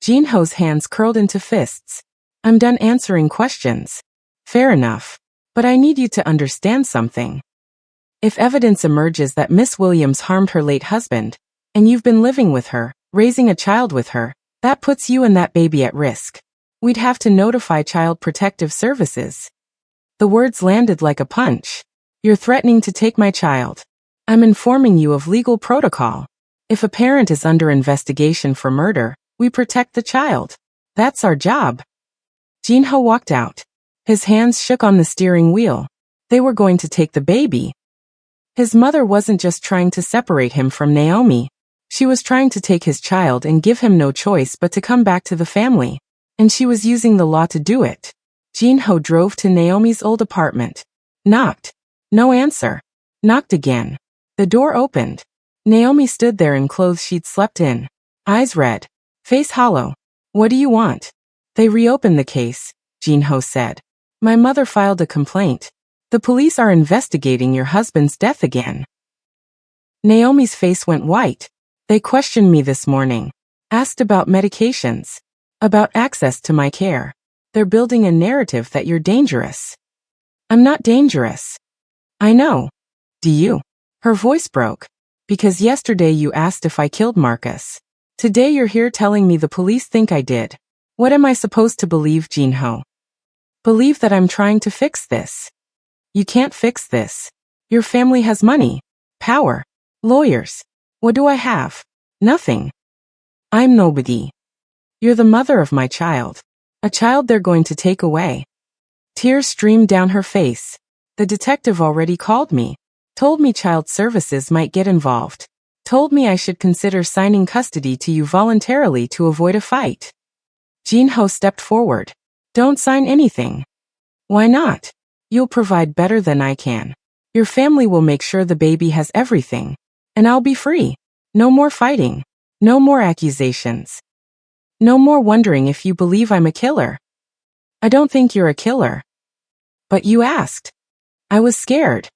Jin-ho's hands curled into fists. I'm done answering questions. Fair enough. But I need you to understand something. If evidence emerges that Miss Williams harmed her late husband, and you've been living with her, raising a child with her, that puts you and that baby at risk. We'd have to notify Child Protective Services. The words landed like a punch. You're threatening to take my child. I'm informing you of legal protocol. If a parent is under investigation for murder, we protect the child. That's our job. Jin-ho walked out. His hands shook on the steering wheel. They were going to take the baby. His mother wasn't just trying to separate him from Naomi. She was trying to take his child and give him no choice but to come back to the family. And she was using the law to do it. Jin-ho drove to Naomi's old apartment. Knocked. No answer. Knocked again. The door opened. Naomi stood there in clothes she'd slept in. Eyes red. Face hollow. What do you want? They reopened the case, Jin-ho said. My mother filed a complaint. The police are investigating your husband's death again. Naomi's face went white. They questioned me this morning. Asked about medications. About access to my care. They're building a narrative that you're dangerous. I'm not dangerous. I know. Do you? Her voice broke. Because yesterday you asked if I killed Marcus. Today you're here telling me the police think I did. What am I supposed to believe, Jinho? Believe that I'm trying to fix this. You can't fix this. Your family has money, power, lawyers. What do I have? Nothing. I'm nobody. You're the mother of my child. A child they're going to take away. Tears streamed down her face. The detective already called me. Told me child services might get involved. Told me I should consider signing custody to you voluntarily to avoid a fight. Jinho stepped forward. Don't sign anything. Why not? You'll provide better than I can. Your family will make sure the baby has everything. And I'll be free. No more fighting. No more accusations. No more wondering if you believe I'm a killer. I don't think you're a killer. But you asked. I was scared.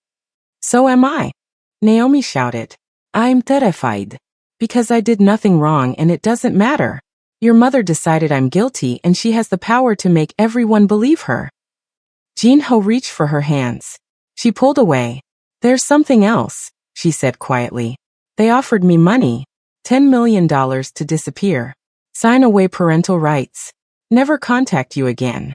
So am I. Naomi shouted. I'm terrified. Because I did nothing wrong and it doesn't matter. Your mother decided I'm guilty and she has the power to make everyone believe her. Jinho reached for her hands. She pulled away. There's something else, she said quietly. They offered me money. $10 million to disappear. Sign away parental rights. Never contact you again.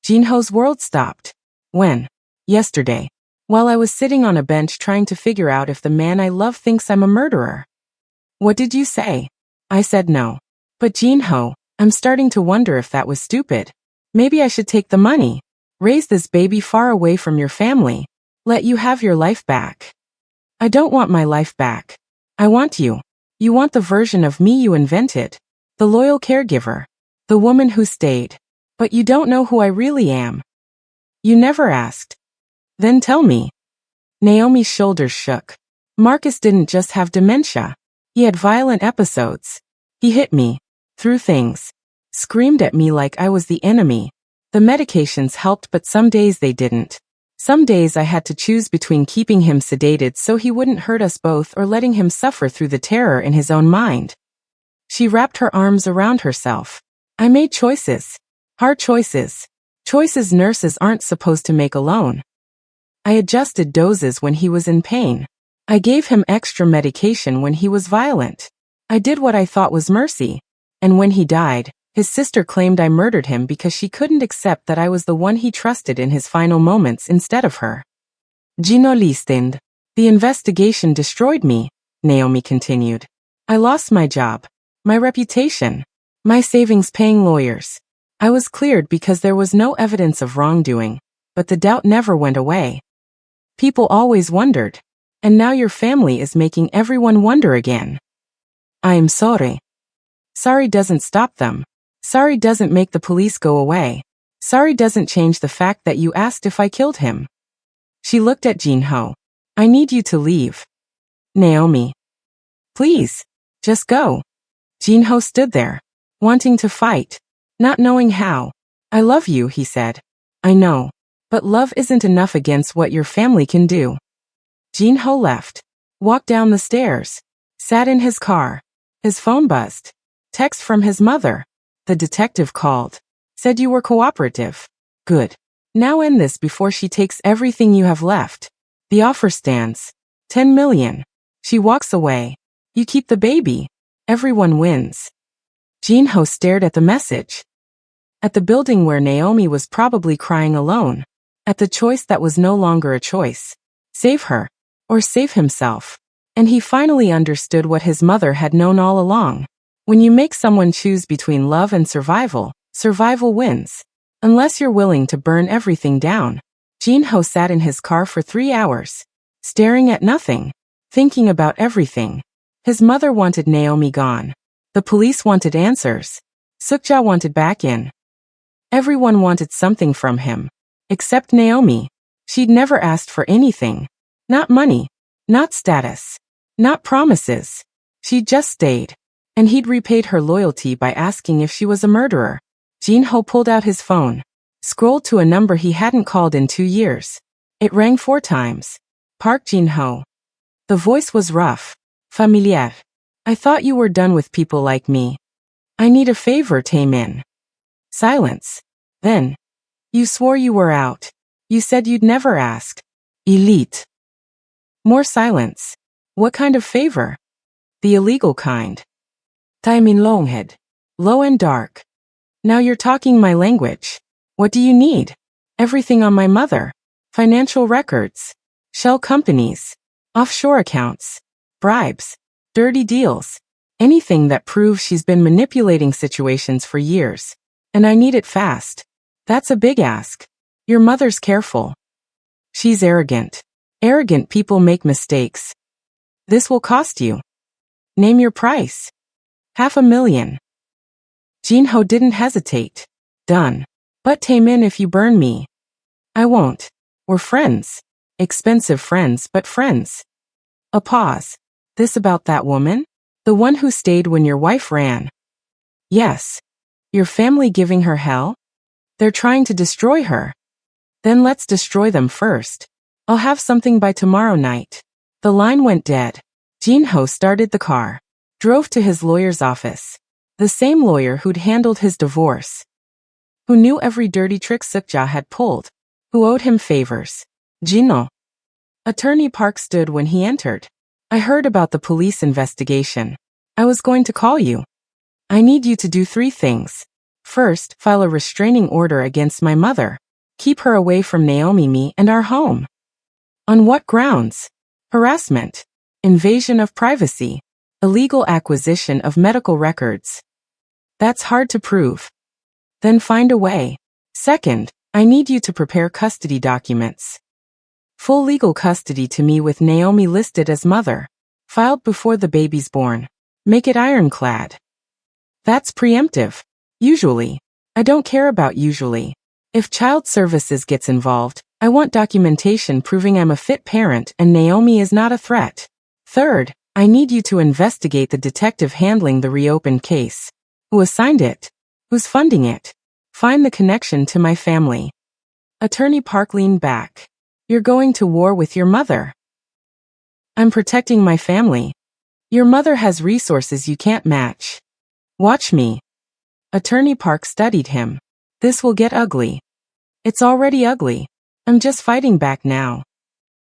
Jinho's world stopped. When? Yesterday. While I was sitting on a bench trying to figure out if the man I love thinks I'm a murderer. What did you say? I said no. But Jinho, I'm starting to wonder if that was stupid. Maybe I should take the money. Raise this baby far away from your family. Let you have your life back. I don't want my life back. I want you. You want the version of me you invented. The loyal caregiver. The woman who stayed. But you don't know who I really am. You never asked. Then tell me. Naomi's shoulders shook. Marcus didn't just have dementia. He had violent episodes. He hit me. Threw things. Screamed at me like I was the enemy. The medications helped, but some days they didn't. Some days I had to choose between keeping him sedated so he wouldn't hurt us both or letting him suffer through the terror in his own mind. She wrapped her arms around herself. I made choices. Hard choices. Choices nurses aren't supposed to make alone. I adjusted doses when he was in pain. I gave him extra medication when he was violent. I did what I thought was mercy. And when he died, his sister claimed I murdered him because she couldn't accept that I was the one he trusted in his final moments instead of her. Gino listened. The investigation destroyed me, Naomi continued. I lost my job, my reputation, my savings paying lawyers. I was cleared because there was no evidence of wrongdoing, but the doubt never went away. People always wondered. And now your family is making everyone wonder again. I am sorry. Sorry doesn't stop them. Sorry doesn't make the police go away. Sorry doesn't change the fact that you asked if I killed him. She looked at Jinho. I need you to leave. Naomi. Please. Just go. Jinho stood there, wanting to fight, not knowing how. I love you, he said. I know. But love isn't enough against what your family can do. Jinho left, walked down the stairs, sat in his car. His phone buzzed. Text from his mother. The detective called. Said you were cooperative. Good. Now end this before she takes everything you have left. The offer stands. 10 million. She walks away. You keep the baby. Everyone wins. Jinho stared at the message. At the building where Naomi was probably crying alone. At the choice that was no longer a choice. Save her. Or save himself. And he finally understood what his mother had known all along. When you make someone choose between love and survival, survival wins. Unless you're willing to burn everything down. Jinho sat in his car for 3 hours. Staring at nothing. Thinking about everything. His mother wanted Naomi gone. The police wanted answers. Sukja wanted back in. Everyone wanted something from him. Except Naomi. She'd never asked for anything. Not money. Not status. Not promises. She just stayed. And he'd repaid her loyalty by asking if she was a murderer. Jinho pulled out his phone. Scrolled to a number he hadn't called in 2 years. It rang 4 times. Park Jin-ho. The voice was rough. Familiar. I thought you were done with people like me. I need a favor, Taemin. Silence. Then. You swore you were out. You said you'd never ask. Elite. More silence. What kind of favor? The illegal kind. Taemin Longhead. Low and dark. Now you're talking my language. What do you need? Everything on my mother. Financial records. Shell companies. Offshore accounts. Bribes. Dirty deals. Anything that proves she's been manipulating situations for years. And I need it fast. That's a big ask. Your mother's careful. She's arrogant. Arrogant people make mistakes. This will cost you. Name your price. $500,000. Jin-ho didn't hesitate. Done. But Taemin, if you burn me. I won't. We're friends. Expensive friends, but friends. A pause. This about that woman? The one who stayed when your wife ran? Yes. Your family giving her hell? They're trying to destroy her. Then let's destroy them first. I'll have something by tomorrow night. The line went dead. Jin-ho started the car. Drove to his lawyer's office. The same lawyer who'd handled his divorce. Who knew every dirty trick Sukja had pulled. Who owed him favors. Jin-ho. Attorney Park stood when he entered. I heard about the police investigation. I was going to call you. I need you to do 3 things. First, file a restraining order against my mother. Keep her away from Naomi, me, and our home. On what grounds? Harassment. Invasion of privacy. Illegal acquisition of medical records. That's hard to prove. Then find a way. Second, I need you to prepare custody documents. Full legal custody to me with Naomi listed as mother. Filed before the baby's born. Make it ironclad. That's preemptive. Usually. I don't care about usually. If child services gets involved, I want documentation proving I'm a fit parent and Naomi is not a threat. Third, I need you to investigate the detective handling the reopened case. Who assigned it? Who's funding it? Find the connection to my family. Attorney Park leaned back. You're going to war with your mother. I'm protecting my family. Your mother has resources you can't match. Watch me. Attorney Park studied him. This will get ugly. It's already ugly. I'm just fighting back now.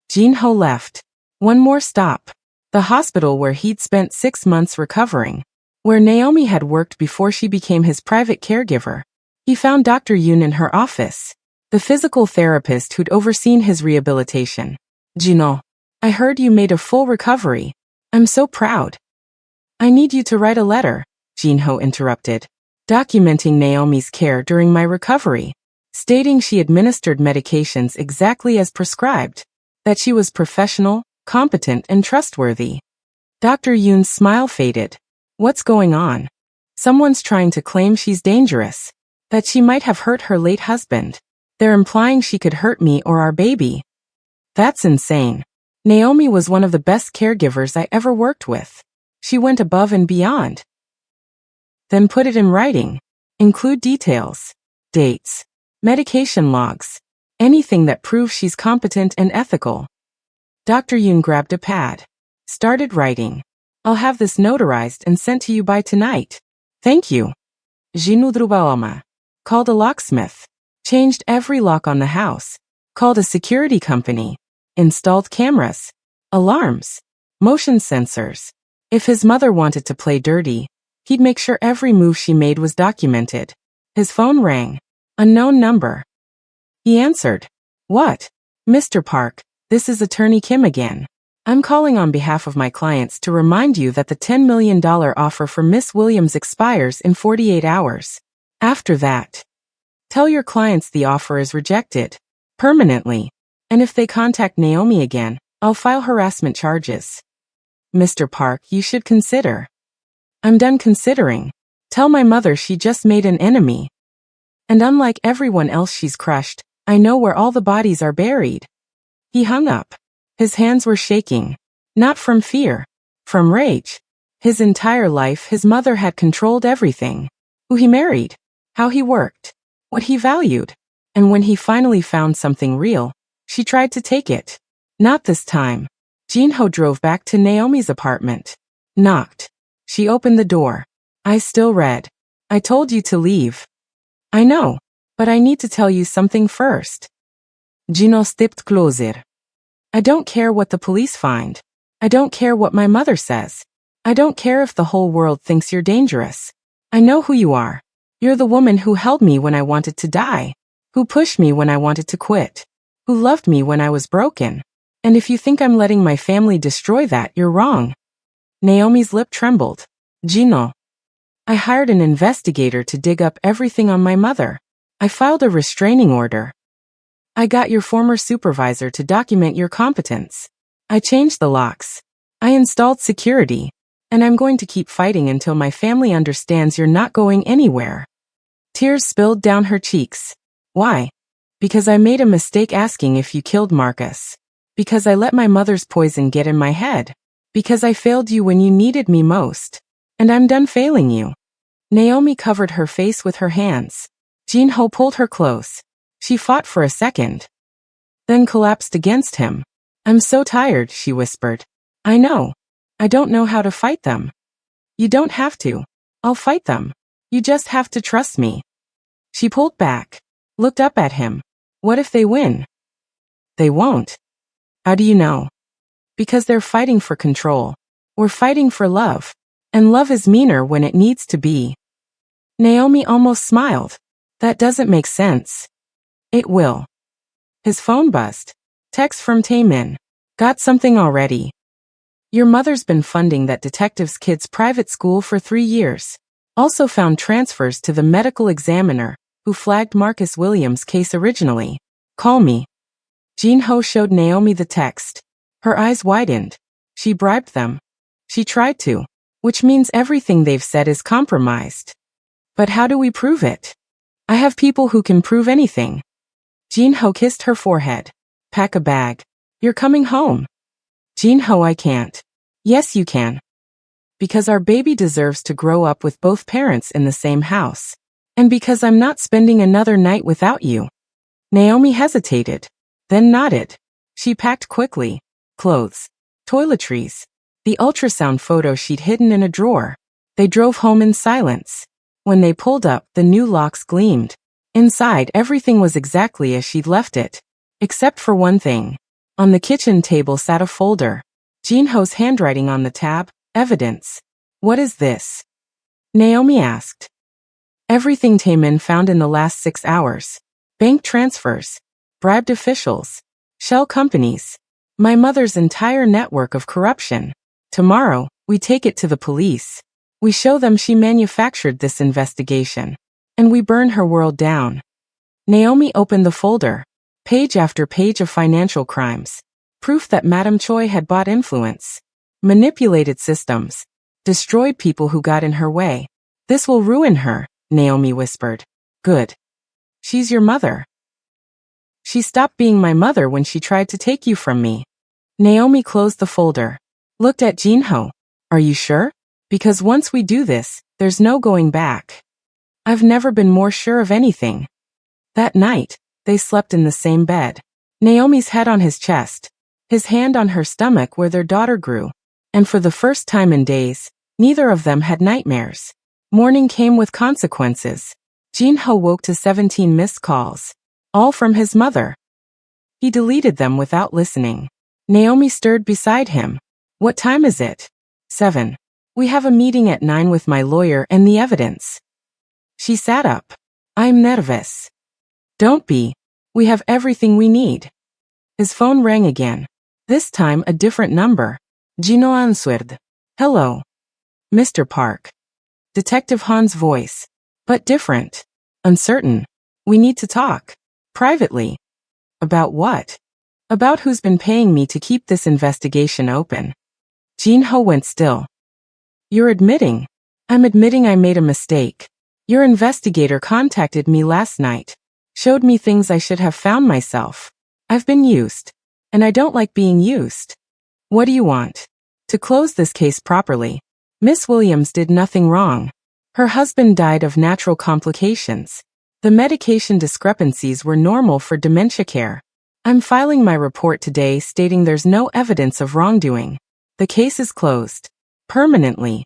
Jin-ho left. One more stop. The hospital where he'd spent 6 months recovering. Where Naomi had worked before she became his private caregiver. He found Dr. Yoon in her office. The physical therapist who'd overseen his rehabilitation. Jin-ho, I heard you made a full recovery. I'm so proud. I need you to write a letter, Jin-ho interrupted. Documenting Naomi's care during my recovery. Stating she administered medications exactly as prescribed. That she was professional, competent, and trustworthy. Dr. Yoon's smile faded. What's going on? Someone's trying to claim she's dangerous. That she might have hurt her late husband. They're implying she could hurt me or our baby. That's insane. Naomi was one of the best caregivers I ever worked with. She went above and beyond. Then put it in writing. Include details. Dates. Medication logs. Anything that proves she's competent and ethical. Dr. Yoon grabbed a pad. Started writing. I'll have this notarized and sent to you by tonight. Thank you. Jinudrubaoma. Called a locksmith. Changed every lock on the house. Called a security company. Installed cameras. Alarms. Motion sensors. If his mother wanted to play dirty, he'd make sure every move she made was documented. His phone rang. Unknown number. He answered. What? Mr. Park, this is Attorney Kim again. I'm calling on behalf of my clients to remind you that the $10 million offer for Miss Williams expires in 48 hours. After that, tell your clients the offer is rejected. Permanently. And if they contact Naomi again, I'll file harassment charges. Mr. Park, you should consider. I'm done considering. Tell my mother she just made an enemy. And unlike everyone else she's crushed, I know where all the bodies are buried. He hung up. His hands were shaking. Not from fear. From rage. His entire life his mother had controlled everything. Who he married. How he worked. What he valued. And when he finally found something real, she tried to take it. Not this time. Jinho drove back to Naomi's apartment. Knocked. She opened the door. Eyes still red. I told you to leave. I know, but I need to tell you something first. Jinho stepped closer. I don't care what the police find. I don't care what my mother says. I don't care if the whole world thinks you're dangerous. I know who you are. You're the woman who held me when I wanted to die, who pushed me when I wanted to quit, who loved me when I was broken. And if you think I'm letting my family destroy that, you're wrong. Naomi's lip trembled. Jinho. I hired an investigator to dig up everything on my mother. I filed a restraining order. I got your former supervisor to document your competence. I changed the locks. I installed security. And I'm going to keep fighting until my family understands you're not going anywhere. Tears spilled down her cheeks. Why? Because I made a mistake asking if you killed Marcus. Because I let my mother's poison get in my head. Because I failed you when you needed me most. And I'm done failing you. Naomi covered her face with her hands. Jinho pulled her close. She fought for a second. Then collapsed against him. I'm so tired, she whispered. I know. I don't know how to fight them. You don't have to. I'll fight them. You just have to trust me. She pulled back. Looked up at him. What if they win? They won't. How do you know? Because they're fighting for control. We're fighting for love. And love is meaner when it needs to be. Naomi almost smiled. That doesn't make sense. It will. His phone buzzed. Text from Taemin. Got something already. Your mother's been funding that detective's kid's private school for 3 years. Also found transfers to the medical examiner, who flagged Marcus Williams' case originally. Call me. Jinho showed Naomi the text. Her eyes widened. She bribed them. She tried to. Which means everything they've said is compromised. But how do we prove it? I have people who can prove anything. Jinho kissed her forehead. Pack a bag. You're coming home. Jinho, I can't. Yes, you can. Because our baby deserves to grow up with both parents in the same house. And because I'm not spending another night without you. Naomi hesitated. Then nodded. She packed quickly. Clothes. Toiletries. The ultrasound photo she'd hidden in a drawer. They drove home in silence. When they pulled up, the new locks gleamed. Inside, everything was exactly as she'd left it. Except for one thing. On the kitchen table sat a folder. Jinho's handwriting on the tab. Evidence. What is this? Naomi asked. Everything Taemin found in the last 6 hours. Bank transfers. Bribed officials. Shell companies. My mother's entire network of corruption. Tomorrow, we take it to the police. We show them she manufactured this investigation. And we burn her world down. Naomi opened the folder. Page after page of financial crimes. Proof that Madame Choi had bought influence. Manipulated systems. Destroyed people who got in her way. This will ruin her, Naomi whispered. Good. She's your mother. She stopped being my mother when she tried to take you from me. Naomi closed the folder. Looked at Jinho. Are you sure? Because once we do this, there's no going back. I've never been more sure of anything. That night, they slept in the same bed. Naomi's head on his chest. His hand on her stomach where their daughter grew. And for the first time in days, neither of them had nightmares. Morning came with consequences. Jinho woke to 17 missed calls. All from his mother. He deleted them without listening. Naomi stirred beside him. What time is it? 7. We have a meeting at 9 with my lawyer and the evidence. She sat up. I'm nervous. Don't be. We have everything we need. His phone rang again. This time a different number. Jinho answered. Hello. Mr. Park. Detective Han's voice. But different. Uncertain. We need to talk. Privately. About what? About who's been paying me to keep this investigation open. Jinho went still. You're admitting. I'm admitting I made a mistake. Your investigator contacted me last night. Showed me things I should have found myself. I've been used. And I don't like being used. What do you want? To close this case properly. Miss Williams did nothing wrong. Her husband died of natural complications. The medication discrepancies were normal for dementia care. I'm filing my report today stating there's no evidence of wrongdoing. The case is closed. Permanently.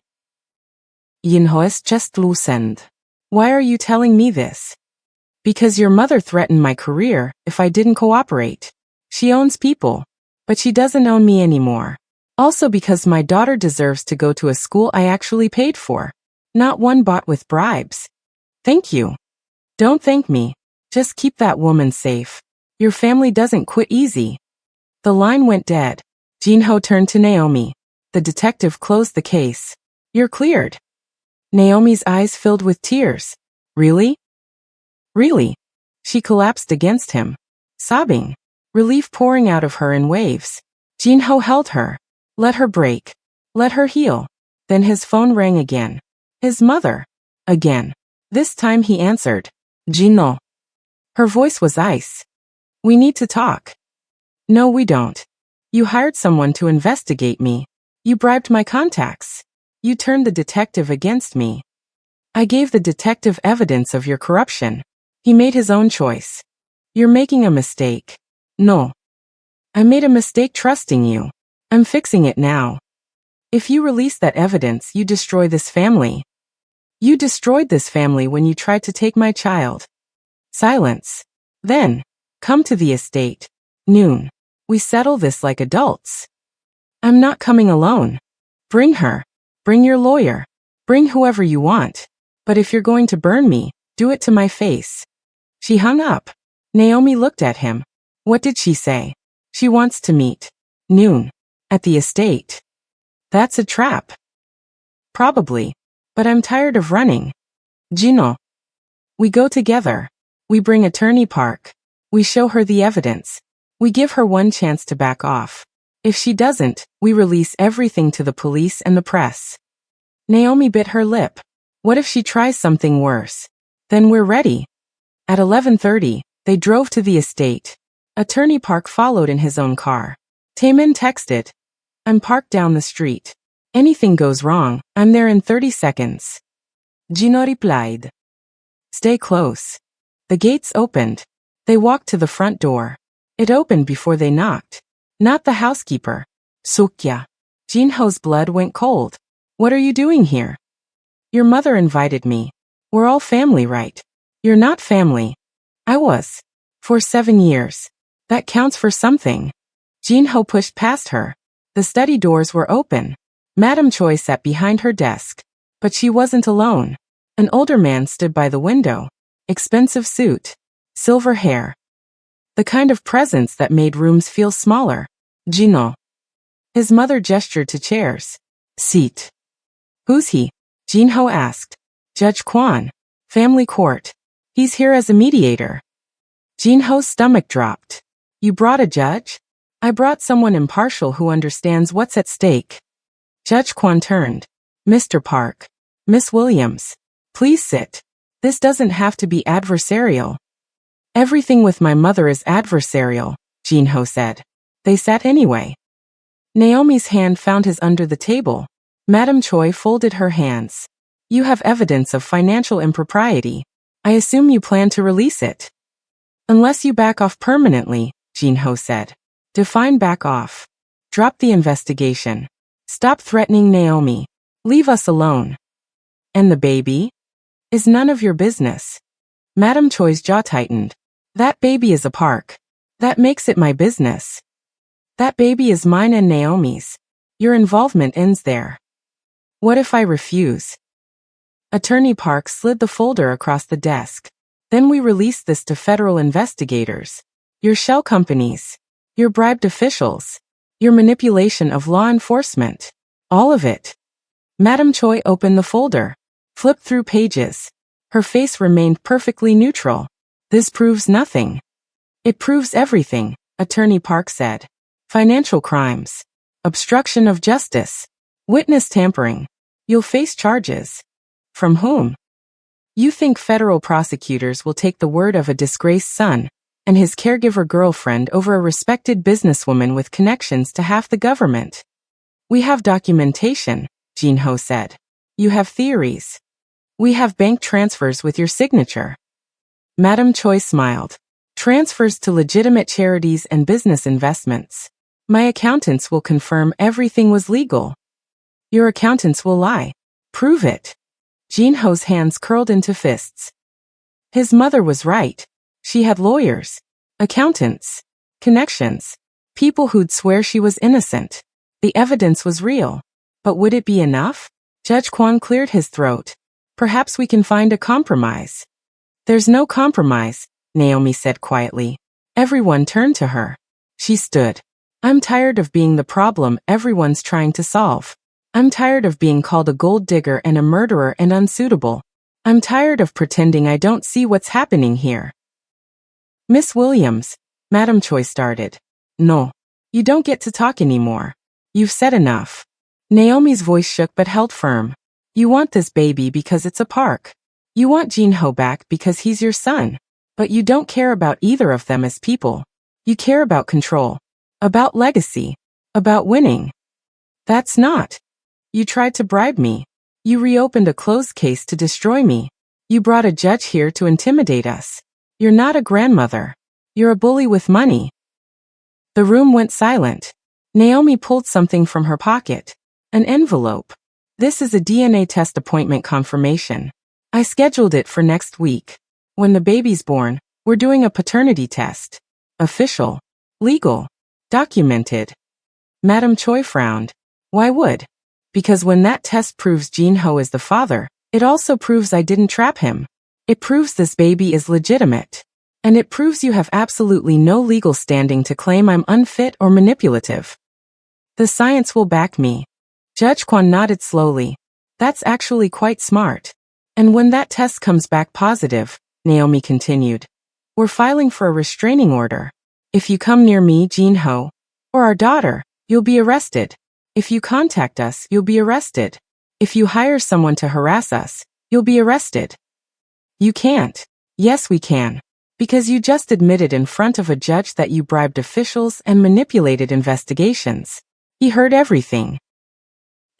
Jinho is just loosened. Why are you telling me this? Because your mother threatened my career if I didn't cooperate. She owns people, but she doesn't own me anymore. Also because my daughter deserves to go to a school I actually paid for, not one bought with bribes. Thank you. Don't thank me. Just keep that woman safe. Your family doesn't quit easy. The line went dead. Jinho turned to Naomi. The detective closed the case. You're cleared. Naomi's eyes filled with tears. Really? Really? She collapsed against him, sobbing, relief pouring out of her in waves. Jinho held her. Let her break. Let her heal. Then his phone rang again. His mother. Again. This time he answered. Jinho. Her voice was ice. We need to talk. No, we don't. You hired someone to investigate me. You bribed my contacts. You turned the detective against me. I gave the detective evidence of your corruption. He made his own choice. You're making a mistake. No. I made a mistake trusting you. I'm fixing it now. If you release that evidence, you destroy this family. You destroyed this family when you tried to take my child. Silence. Then, come to the estate. Noon. We settle this like adults. I'm not coming alone. Bring her. Bring your lawyer. Bring whoever you want. But if you're going to burn me, do it to my face. She hung up. Naomi looked at him. What did she say? She wants to meet. Noon. At the estate. That's a trap. Probably. But I'm tired of running. Jinho. We go together. We bring Attorney Park. We show her the evidence. We give her one chance to back off. If she doesn't, we release everything to the police and the press. Naomi bit her lip. What if she tries something worse? Then we're ready. At 11:30, they drove to the estate. Attorney Park followed in his own car. Taemin texted. I'm parked down the street. Anything goes wrong, I'm there in 30 seconds. Jinho replied. Stay close. The gates opened. They walked to the front door. It opened before they knocked. Not the housekeeper. Sukya. Jinho's blood went cold. What are you doing here? Your mother invited me. We're all family, right? You're not family. I was. For 7 years. That counts for something. Jinho pushed past her. The study doors were open. Madame Choi sat behind her desk. But she wasn't alone. An older man stood by the window. Expensive suit. Silver hair. The kind of presence that made rooms feel smaller. Jinho. His mother gestured to chairs. Seat. Who's he? Jinho asked. Judge Kwon. Family court. He's here as a mediator. Jinho's stomach dropped. You brought a judge? I brought someone impartial who understands what's at stake. Judge Kwon turned. Mr. Park. Miss Williams. Please sit. This doesn't have to be adversarial. Everything with my mother is adversarial, Jinho said. They sat anyway. Naomi's hand found his under the table. Madame Choi folded her hands. You have evidence of financial impropriety. I assume you plan to release it. Unless you back off permanently, Jinho said. Define back off. Drop the investigation. Stop threatening Naomi. Leave us alone. And the baby? Is none of your business. Madame Choi's jaw tightened. That baby is a Park. That makes it my business. That baby is mine and Naomi's. Your involvement ends there. What if I refuse? Attorney Park slid the folder across the desk. Then we release this to federal investigators. Your shell companies. Your bribed officials. Your manipulation of law enforcement. All of it. Madame Choi opened the folder. Flipped through pages. Her face remained perfectly neutral. This proves nothing. It proves everything, Attorney Park said. Financial crimes. Obstruction of justice. Witness tampering. You'll face charges. From whom? You think federal prosecutors will take the word of a disgraced son and his caregiver girlfriend over a respected businesswoman with connections to half the government? We have documentation, Jinho said. You have theories. We have bank transfers with your signature. Madam Choi smiled. Transfers to legitimate charities and business investments. My accountants will confirm everything was legal. Your accountants will lie. Prove it. Jin-ho's hands curled into fists. His mother was right. She had lawyers, accountants, connections, people who'd swear she was innocent. The evidence was real. But would it be enough? Judge Kwon cleared his throat. Perhaps we can find a compromise. There's no compromise, Naomi said quietly. Everyone turned to her. She stood. I'm tired of being the problem everyone's trying to solve. I'm tired of being called a gold digger and a murderer and unsuitable. I'm tired of pretending I don't see what's happening here. Miss Williams, Madam Choi started. No. You don't get to talk anymore. You've said enough. Naomi's voice shook but held firm. You want this baby because it's a park. You want Jin-ho back because he's your son. But you don't care about either of them as people. You care about control. About legacy. About winning. That's not. You tried to bribe me. You reopened a closed case to destroy me. You brought a judge here to intimidate us. You're not a grandmother. You're a bully with money. The room went silent. Naomi pulled something from her pocket. An envelope. This is a DNA test appointment confirmation. I scheduled it for next week. When the baby's born, we're doing a paternity test. Official. Legal. Documented. Madam Choi frowned. Why would? Because when that test proves Jin-ho is the father, it also proves I didn't trap him. It proves this baby is legitimate. And it proves you have absolutely no legal standing to claim I'm unfit or manipulative. The science will back me. Judge Kwon nodded slowly. That's actually quite smart. And when that test comes back positive, Naomi continued, we're filing for a restraining order. If you come near me, Jin-ho, or our daughter, you'll be arrested. If you contact us, you'll be arrested. If you hire someone to harass us, you'll be arrested. You can't. Yes, we can. Because you just admitted in front of a judge that you bribed officials and manipulated investigations. He heard everything.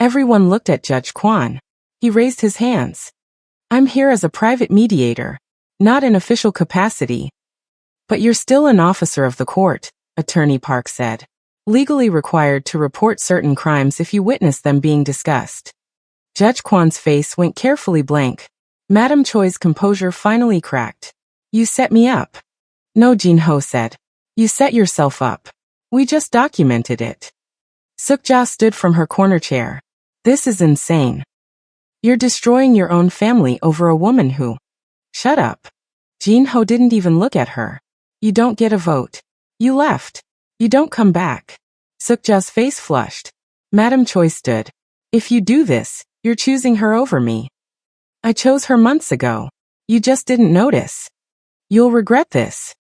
Everyone looked at Judge Kwon. He raised his hands. I'm here as a private mediator, not in official capacity. But you're still an officer of the court, Attorney Park said. Legally required to report certain crimes if you witness them being discussed. Judge Kwon's face went carefully blank. Madam Choi's composure finally cracked. You set me up. No, Jin-ho said. You set yourself up. We just documented it. Suk-ja stood from her corner chair. This is insane. You're destroying your own family over a woman who... Shut up. Jin-ho didn't even look at her. You don't get a vote. You left. You don't come back. Suk-ja's face flushed. Madam Choi stood. If you do this, you're choosing her over me. I chose her months ago. You just didn't notice. You'll regret this.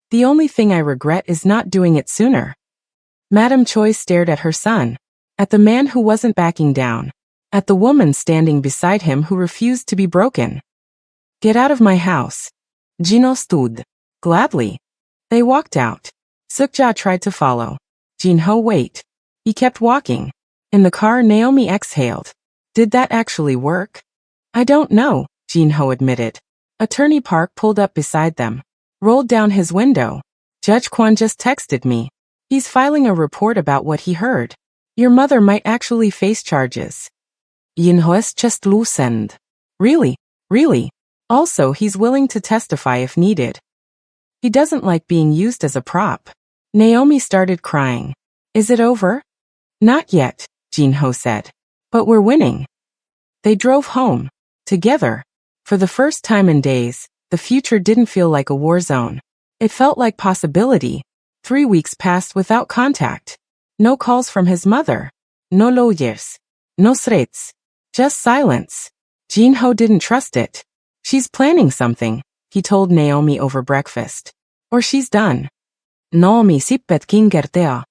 The only thing I regret is not doing it sooner. Madam Choi stared at her son. At the man who wasn't backing down. At the woman standing beside him who refused to be broken. Get out of my house. Jin-ho stood. Gladly. They walked out. Suk-ja tried to follow. Jin-ho wait. He kept walking. In the car, Naomi exhaled. Did that actually work? I don't know, Jin-ho admitted. Attorney Park pulled up beside them. Rolled down his window. Judge Kwon just texted me. He's filing a report about what he heard. Your mother might actually face charges. Jin-ho is just loosened. Really? Really? Also, he's willing to testify if needed. He doesn't like being used as a prop. Naomi started crying. Is it over? Not yet, Jin-ho said. But we're winning. They drove home. Together. For the first time in days, the future didn't feel like a war zone. It felt like possibility. 3 weeks passed without contact. No calls from his mother. No lawyers. No threats. Just silence. Jin-ho didn't trust it. She's planning something, he told Naomi over breakfast. Or she's done. Naomi sippet kingertea.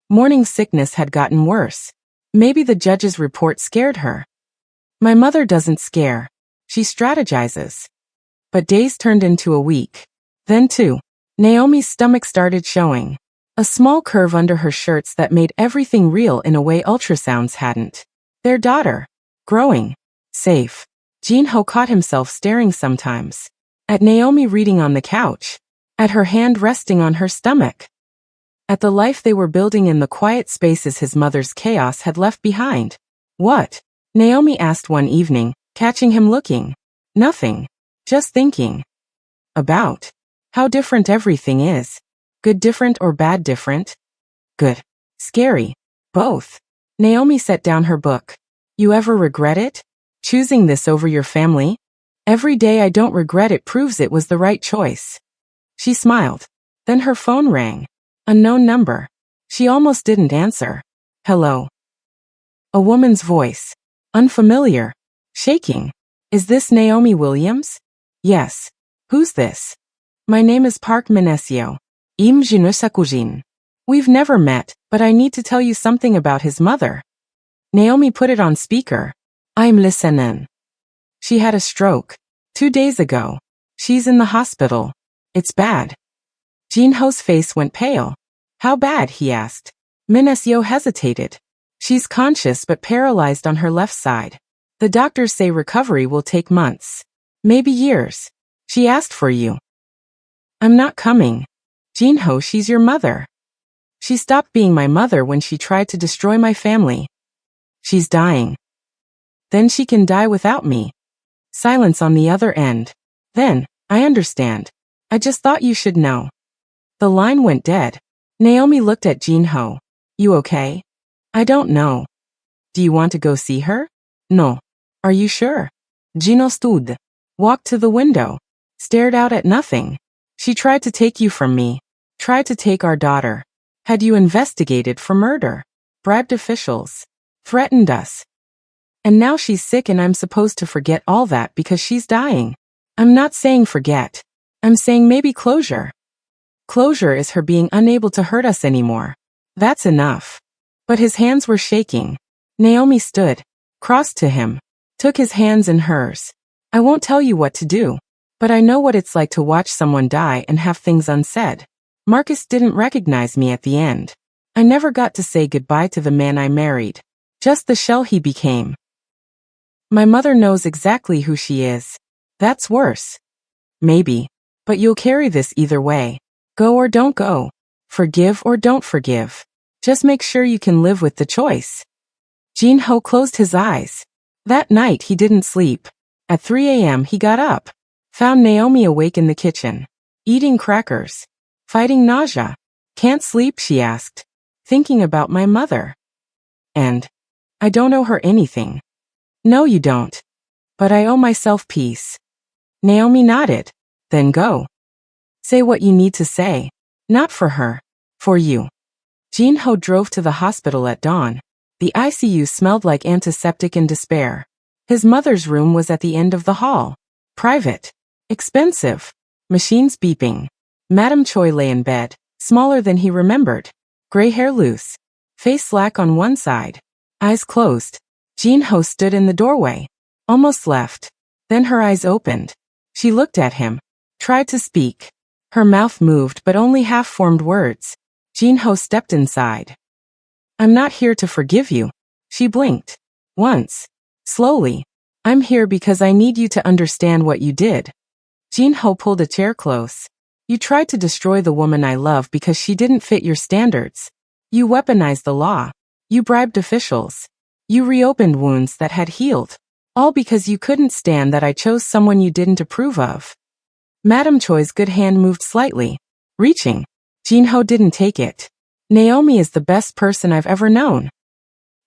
Morning sickness had gotten worse. Maybe the judge's report scared her. My mother doesn't scare. She strategizes. But days turned into a week. Then 2. Naomi's stomach started showing. A small curve under her shirts that made everything real in a way ultrasounds hadn't. Their daughter. Growing. Safe. Jin-ho caught himself staring sometimes. At Naomi reading on the couch. At her hand resting on her stomach. At the life they were building in the quiet spaces his mother's chaos had left behind. What? Naomi asked one evening, catching him looking. Nothing. Just thinking. About. How different everything is. Good different or bad different? Good. Scary. Both. Naomi set down her book. You ever regret it? Choosing this over your family? Every day I don't regret it proves it was the right choice. She smiled. Then her phone rang. Unknown number. She almost didn't answer. Hello. A woman's voice. Unfamiliar. Shaking. Is this Naomi Williams? Yes. Who's this? My name is Park Minesio. Je ne sais cousine. We've never met, but I need to tell you something about his mother. Naomi put it on speaker. I'm listening. She had a stroke. 2 days ago. She's in the hospital. It's bad. Jinho's face went pale. How bad? He asked. Minesio hesitated. She's conscious but paralyzed on her left side. The doctors say recovery will take months. Maybe years. She asked for you. I'm not coming. Jinho, she's your mother. She stopped being my mother when she tried to destroy my family. She's dying. Then she can die without me. Silence on the other end. Then, I understand. I just thought you should know. The line went dead. Naomi looked at Jinho. You okay? I don't know. Do you want to go see her? No. Are you sure? Jinho stood. Walked to the window. Stared out at nothing. She tried to take you from me. Tried to take our daughter. Had you investigated for murder? Bribed officials. Threatened us. And now she's sick and I'm supposed to forget all that because she's dying. I'm not saying forget. I'm saying maybe closure. Closure is her being unable to hurt us anymore. That's enough. But his hands were shaking. Naomi stood, crossed to him, took his hands in hers. I won't tell you what to do, but I know what it's like to watch someone die and have things unsaid. Marcus didn't recognize me at the end. I never got to say goodbye to the man I married. Just the shell he became. My mother knows exactly who she is. That's worse. Maybe. But you'll carry this either way. Go or don't go. Forgive or don't forgive. Just make sure you can live with the choice. Jinho closed his eyes. That night he didn't sleep. At 3 a.m. he got up. Found Naomi awake in the kitchen. Eating crackers. Fighting nausea. Can't sleep, she asked. Thinking about my mother. And I don't owe her anything. No, you don't. But I owe myself peace. Naomi nodded. Then go. Say what you need to say. Not for her. For you. Jinho drove to the hospital at dawn. The ICU smelled like antiseptic and despair. His mother's room was at the end of the hall. Private. Expensive. Machines beeping. Madame Choi lay in bed, smaller than he remembered. Gray hair loose. Face slack on one side. Eyes closed. Jinho stood in the doorway. Almost left. Then her eyes opened. She looked at him. Tried to speak. Her mouth moved but only half-formed words. Jinho stepped inside. I'm not here to forgive you. She blinked. Once. Slowly. I'm here because I need you to understand what you did. Jinho pulled a chair close. You tried to destroy the woman I love because she didn't fit your standards. You weaponized the law. You bribed officials. You reopened wounds that had healed. All because you couldn't stand that I chose someone you didn't approve of. Madame Choi's good hand moved slightly. Reaching. Jinho didn't take it. Naomi is the best person I've ever known.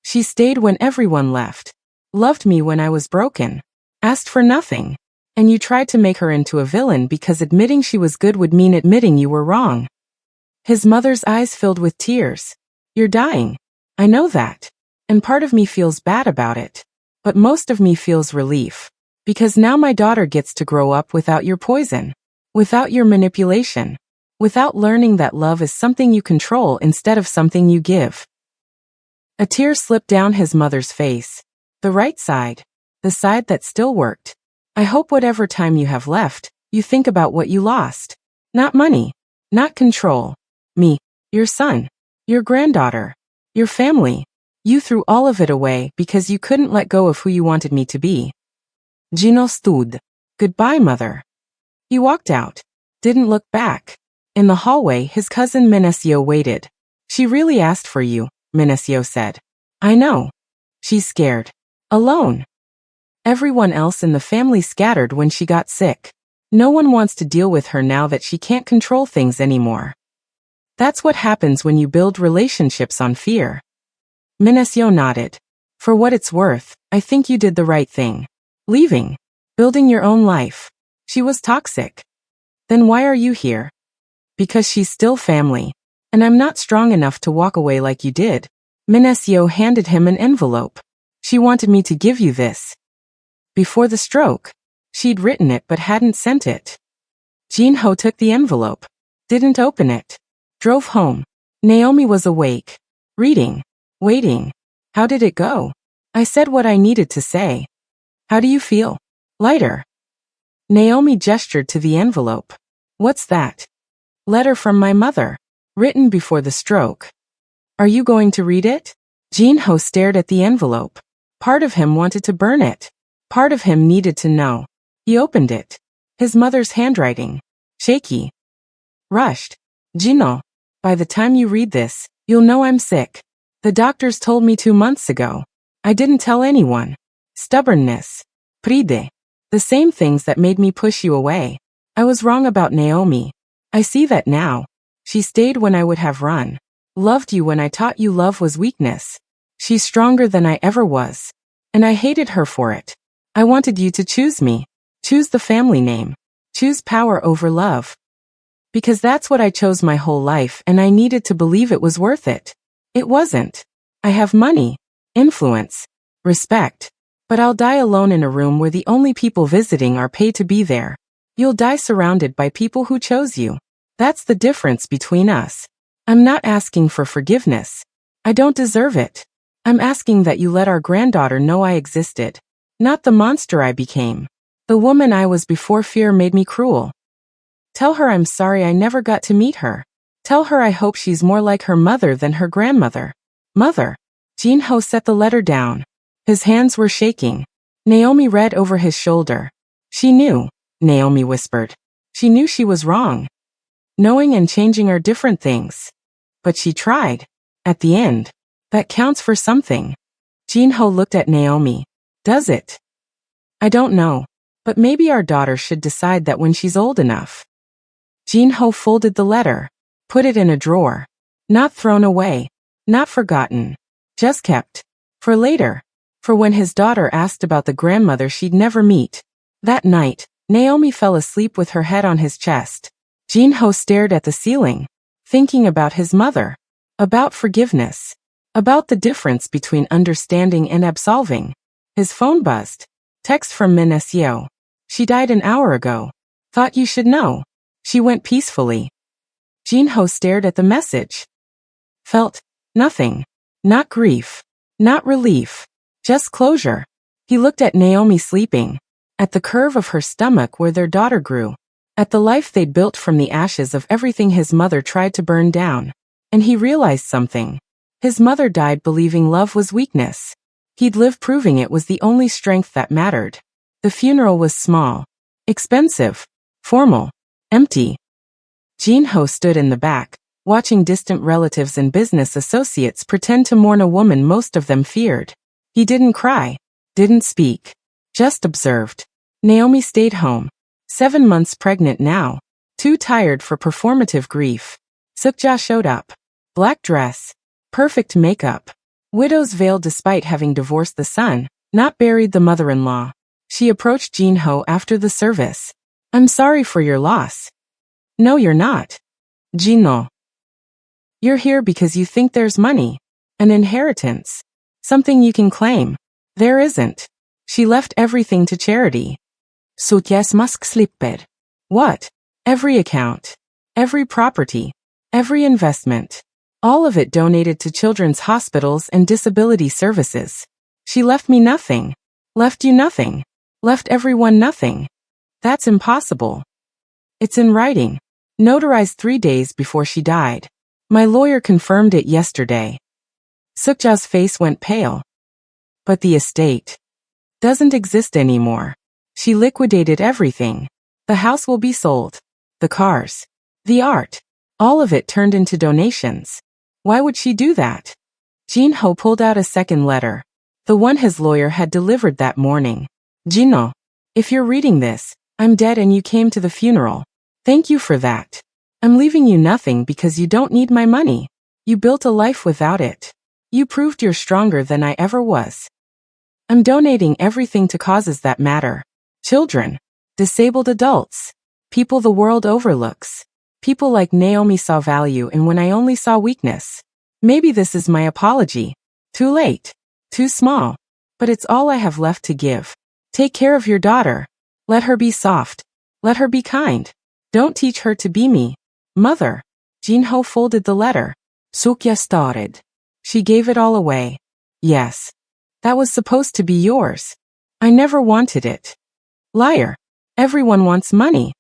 She stayed when everyone left. Loved me when I was broken. Asked for nothing. And you tried to make her into a villain because admitting she was good would mean admitting you were wrong. His mother's eyes filled with tears. You're dying. I know that. And part of me feels bad about it. But most of me feels relief. Because now my daughter gets to grow up without your poison. Without your manipulation. Without learning that love is something you control instead of something you give. A tear slipped down his mother's face. The right side. The side that still worked. I hope whatever time you have left, you think about what you lost. Not money. Not control. Me. Your son. Your granddaughter. Your family. You threw all of it away because you couldn't let go of who you wanted me to be. Jinho stood. Goodbye, mother. He walked out. Didn't look back. In the hallway, his cousin Minacio waited. She really asked for you, Minacio said. I know. She's scared. Alone. Everyone else in the family scattered when she got sick. No one wants to deal with her now that she can't control things anymore. That's what happens when you build relationships on fear. Minacio nodded. For what it's worth, I think you did the right thing. Leaving. Building your own life. She was toxic. Then why are you here? Because she's still family. And I'm not strong enough to walk away like you did. Minacio handed him an envelope. She wanted me to give you this. Before the stroke. She'd written it but hadn't sent it. Jinho took the envelope. Didn't open it. Drove home. Naomi was awake. Reading. Waiting. How did it go? I said what I needed to say. How do you feel? Lighter. Naomi gestured to the envelope. What's that? Letter from my mother. Written before the stroke. Are you going to read it? Jinho stared at the envelope. Part of him wanted to burn it. Part of him needed to know. He opened it. His mother's handwriting. Shaky. Rushed. Jinho, by the time you read this, you'll know I'm sick. The doctors told me 2 months ago. I didn't tell anyone. Stubbornness. Pride. The same things that made me push you away. I was wrong about Naomi. I see that now. She stayed when I would have run. Loved you when I taught you love was weakness. She's stronger than I ever was. And I hated her for it. I wanted you to choose me. Choose the family name. Choose power over love. Because that's what I chose my whole life and I needed to believe it was worth it. It wasn't. I have money, influence, respect. But I'll die alone in a room where the only people visiting are paid to be there. You'll die surrounded by people who chose you. That's the difference between us. I'm not asking for forgiveness. I don't deserve it. I'm asking that you let our granddaughter know I existed. Not the monster I became. The woman I was before fear made me cruel. Tell her I'm sorry I never got to meet her. Tell her I hope she's more like her mother than her grandmother. Mother. Jinho set the letter down. His hands were shaking. Naomi read over his shoulder. She knew, Naomi whispered. She knew she was wrong. Knowing and changing are different things. But she tried. At the end. That counts for something. Jinho looked at Naomi. Does it? I don't know. But maybe our daughter should decide that when she's old enough. Jinho folded the letter. Put it in a drawer. Not thrown away. Not forgotten. Just kept. For later. For when his daughter asked about the grandmother she'd never meet. That night, Naomi fell asleep with her head on his chest. Jinho stared at the ceiling. Thinking about his mother. About forgiveness. About the difference between understanding and absolving. His phone buzzed. Text from Minacio. She died an hour ago. Thought you should know. She went peacefully. Jinho stared at the message. Felt nothing. Not grief. Not relief. Just closure. He looked at Naomi sleeping. At the curve of her stomach where their daughter grew. At the life they'd built from the ashes of everything his mother tried to burn down. And he realized something. His mother died believing love was weakness. He'd lived proving it was the only strength that mattered. The funeral was small. Expensive. Formal. Empty. Jinho stood in the back, watching distant relatives and business associates pretend to mourn a woman most of them feared. He didn't cry. Didn't speak. Just observed. Naomi stayed home. 7 months pregnant now. Too tired for performative grief. Sukja showed up. Black dress. Perfect makeup. Widow's veil despite having divorced the son, not buried the mother-in-law. She approached Jinho after the service. I'm sorry for your loss. No, you're not. Jinho. You're here because you think there's money. An inheritance. Something you can claim. There isn't. She left everything to charity. Sutjes mask slipper. What? Every account. Every property. Every investment. All of it donated to children's hospitals and disability services. She left me nothing. Left you nothing. Left everyone nothing. That's impossible. It's in writing. Notarized 3 days before she died. My lawyer confirmed it yesterday. Sukja's face went pale. But the estate doesn't exist anymore. She liquidated everything. The house will be sold. The cars. The art. All of it turned into donations. Why would she do that? Jin-ho pulled out a second letter. The one his lawyer had delivered that morning. Jin-ho, if you're reading this, I'm dead and you came to the funeral. Thank you for that. I'm leaving you nothing because you don't need my money. You built a life without it. You proved you're stronger than I ever was. I'm donating everything to causes that matter. Children. Disabled adults. People the world overlooks. People like Naomi saw value in when I only saw weakness. Maybe this is my apology. Too late. Too small. But it's all I have left to give. Take care of your daughter. Let her be soft. Let her be kind. Don't teach her to be me. Mother. Jin-ho folded the letter. Sukya started. She gave it all away. Yes. That was supposed to be yours. I never wanted it. Liar. Everyone wants money.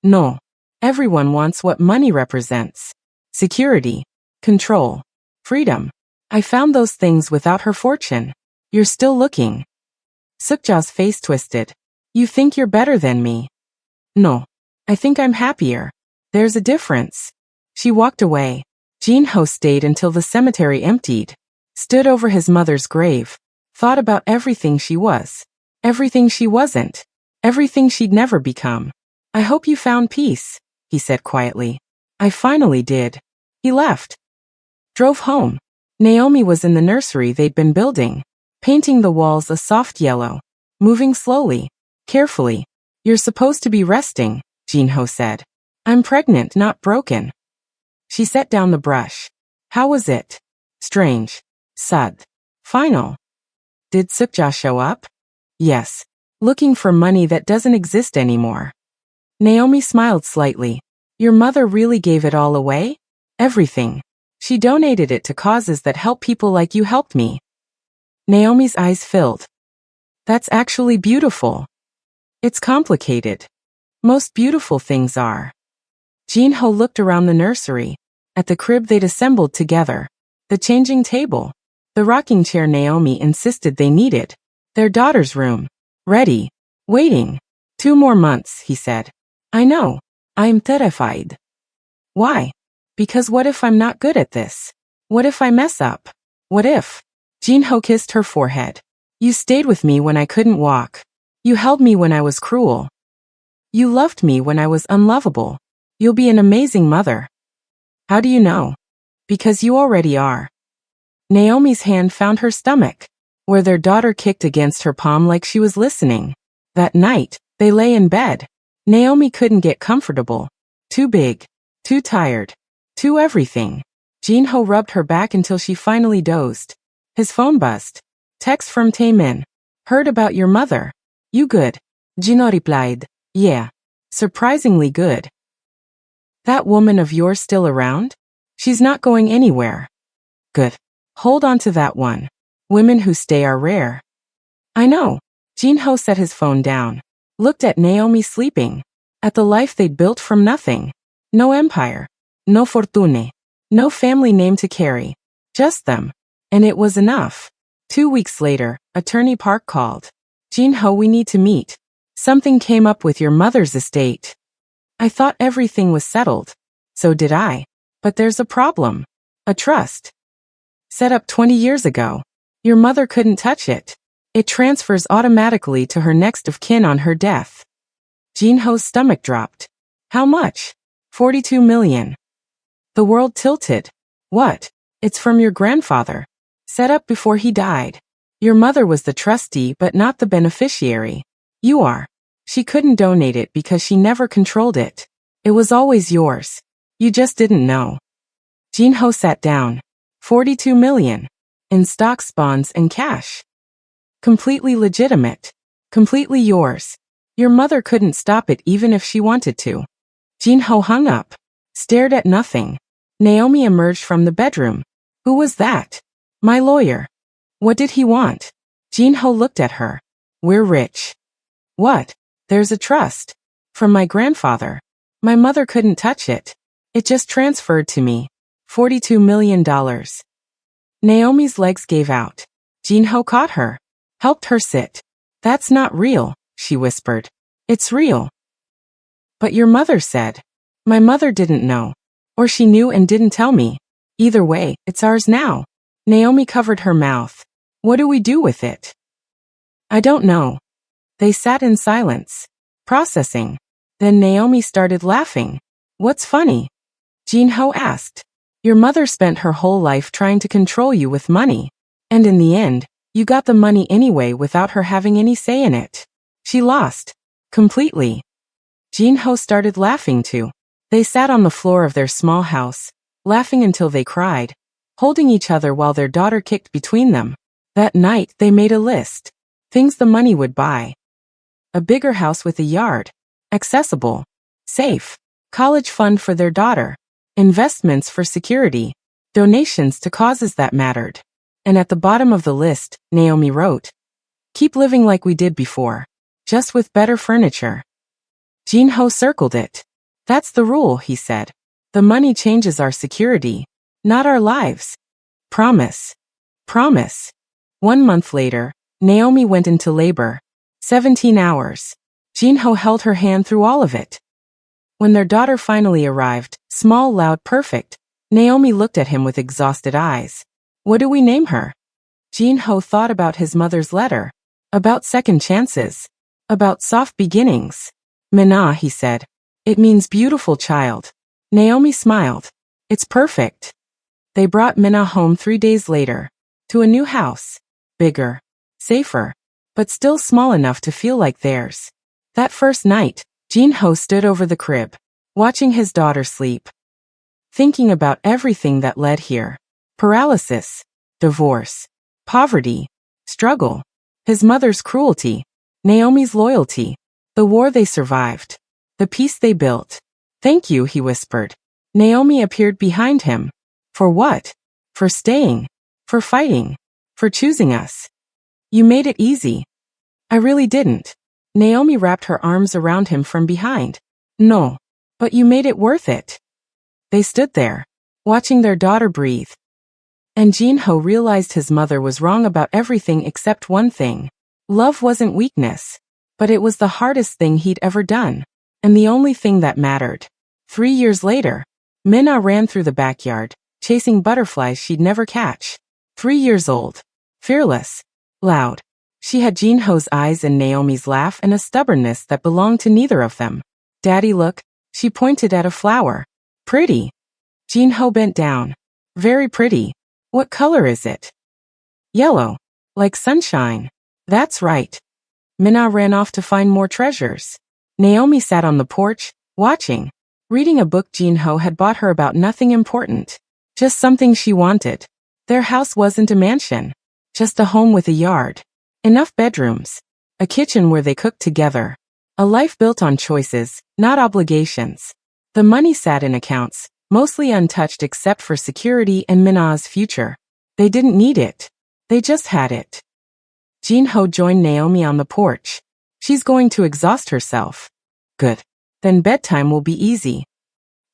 No. Everyone wants what money represents. Security. Control. Freedom. I found those things without her fortune. You're still looking. Sukja's face twisted. You think you're better than me? No. I think I'm happier. There's a difference. She walked away. Jin-ho stayed until the cemetery emptied. Stood over his mother's grave. Thought about everything she was. Everything she wasn't. Everything she'd never become. I hope you found peace, he said quietly. I finally did. He left. Drove home. Naomi was in the nursery they'd been building. Painting the walls a soft yellow. Moving slowly. Carefully. You're supposed to be resting, Jin-ho said. I'm pregnant, not broken. She set down the brush. How was it? Strange. Sad. Final. Did Sukja show up? Yes. Looking for money that doesn't exist anymore. Naomi smiled slightly. Your mother really gave it all away? Everything. She donated it to causes that help people like you helped me. Naomi's eyes filled. That's actually beautiful. It's complicated. Most beautiful things are. Jin-ho looked around the nursery, at the crib they'd assembled together, the changing table, the rocking chair Naomi insisted they needed, their daughter's room, ready, waiting. 2 more months, he said. I know. I'm terrified. Why? Because what if I'm not good at this? What if I mess up? What if? Jin-ho kissed her forehead. You stayed with me when I couldn't walk. You held me when I was cruel. You loved me when I was unlovable. You'll be an amazing mother. How do you know? Because you already are. Naomi's hand found her stomach, where their daughter kicked against her palm like she was listening. That night, they lay in bed. Naomi couldn't get comfortable. Too big. Too tired. Too everything. Jin-ho rubbed her back until she finally dozed. His phone buzzed. Text from Taemin. Heard about your mother. You good? Jin-ho replied. Yeah. Surprisingly good. That woman of yours still around? She's not going anywhere. Good. Hold on to that one. Women who stay are rare. I know. Jin-ho set his phone down. Looked at Naomi sleeping. At the life they'd built from nothing. No empire. No fortune. No family name to carry. Just them. And it was enough. 2 weeks later, Attorney Park called. Jin-ho, we need to meet. Something came up with your mother's estate. I thought everything was settled. So did I. But there's a problem. A trust. Set up 20 years ago. Your mother couldn't touch it. It transfers automatically to her next of kin on her death. Jin-ho's stomach dropped. How much? 42 million. The world tilted. What? It's from your grandfather. Set up before he died. Your mother was the trustee but not the beneficiary. You are. She couldn't donate it because she never controlled it. It was always yours. You just didn't know. Jin-ho sat down. 42 million. In stocks, bonds, and cash. Completely legitimate. Completely yours. Your mother couldn't stop it even if she wanted to. Jin-ho hung up. Stared at nothing. Naomi emerged from the bedroom. Who was that? My lawyer. What did he want? Jin-ho looked at her. We're rich. What? There's a trust. From my grandfather. My mother couldn't touch it. It just transferred to me. $42 million. Naomi's legs gave out. Jin-ho caught her. Helped her sit. That's not real, she whispered. It's real. But your mother said. My mother didn't know. Or she knew and didn't tell me. Either way, it's ours now. Naomi covered her mouth. What do we do with it? I don't know. They sat in silence, processing. Then Naomi started laughing. What's funny? Jinho asked. Your mother spent her whole life trying to control you with money. And in the end, you got the money anyway without her having any say in it. She lost. Completely. Jinho started laughing too. They sat on the floor of their small house, laughing until they cried, holding each other while their daughter kicked between them. That night they made a list. Things the money would buy. A bigger house with a yard. Accessible. Safe. College fund for their daughter. Investments for security. Donations to causes that mattered. And at the bottom of the list, Naomi wrote, keep living like we did before. Just with better furniture. Jinho circled it. That's the rule, he said. The money changes our security, not our lives. Promise. Promise. 1 month later, Naomi went into labor. 17 hours. Jinho held her hand through all of it. When their daughter finally arrived, small, loud, perfect, Naomi looked at him with exhausted eyes. What do we name her? Jinho thought about his mother's letter. About second chances. About soft beginnings. Mina, he said. It means beautiful child. Naomi smiled. It's perfect. They brought Mina home 3 days later. To a new house. Bigger. Safer. But still small enough to feel like theirs. That first night, Jinho stood over the crib, watching his daughter sleep. Thinking about everything that led here. Paralysis. Divorce. Poverty. Struggle. His mother's cruelty. Naomi's loyalty. The war they survived. The peace they built. Thank you, he whispered. Naomi appeared behind him. For what? For staying. For fighting. For choosing us. You made it easy. I really didn't. Naomi wrapped her arms around him from behind. No. But you made it worth it. They stood there, watching their daughter breathe. And Jinho realized his mother was wrong about everything except one thing. Love wasn't weakness. But it was the hardest thing he'd ever done. And the only thing that mattered. 3 years later, Mina ran through the backyard, chasing butterflies she'd never catch. 3 years old. Fearless. Loud. She had Jinho's eyes and Naomi's laugh and a stubbornness that belonged to neither of them. Daddy, look. She pointed at a flower. Pretty. Jinho bent down. Very pretty. What color is it? Yellow. Like sunshine. That's right. Mina ran off to find more treasures. Naomi sat on the porch, watching, reading a book Jinho had bought her about nothing important. Just something she wanted. Their house wasn't a mansion. Just a home with a yard. Enough bedrooms. A kitchen where they cooked together. A life built on choices, not obligations. The money sat in accounts, mostly untouched except for security and Mina's future. They didn't need it. They just had it. Jinho joined Naomi on the porch. She's going to exhaust herself. Good. Then bedtime will be easy.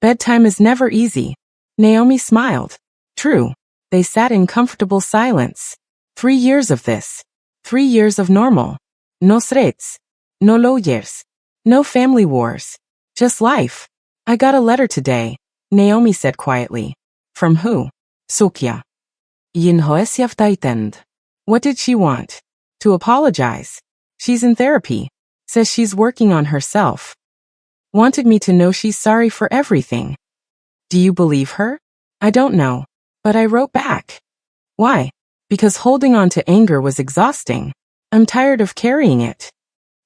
Bedtime is never easy. Naomi smiled. True. They sat in comfortable silence. 3 years of this. 3 years of normal. No threats. No lawyers. No family wars. Just life. I got a letter today, Naomi said quietly. From who? Sukya. Jinho är. What did she want? To apologize. She's in therapy. Says she's working on herself. Wanted me to know she's sorry for everything. Do you believe her? I don't know. But I wrote back. Why? Because holding on to anger was exhausting. I'm tired of carrying it.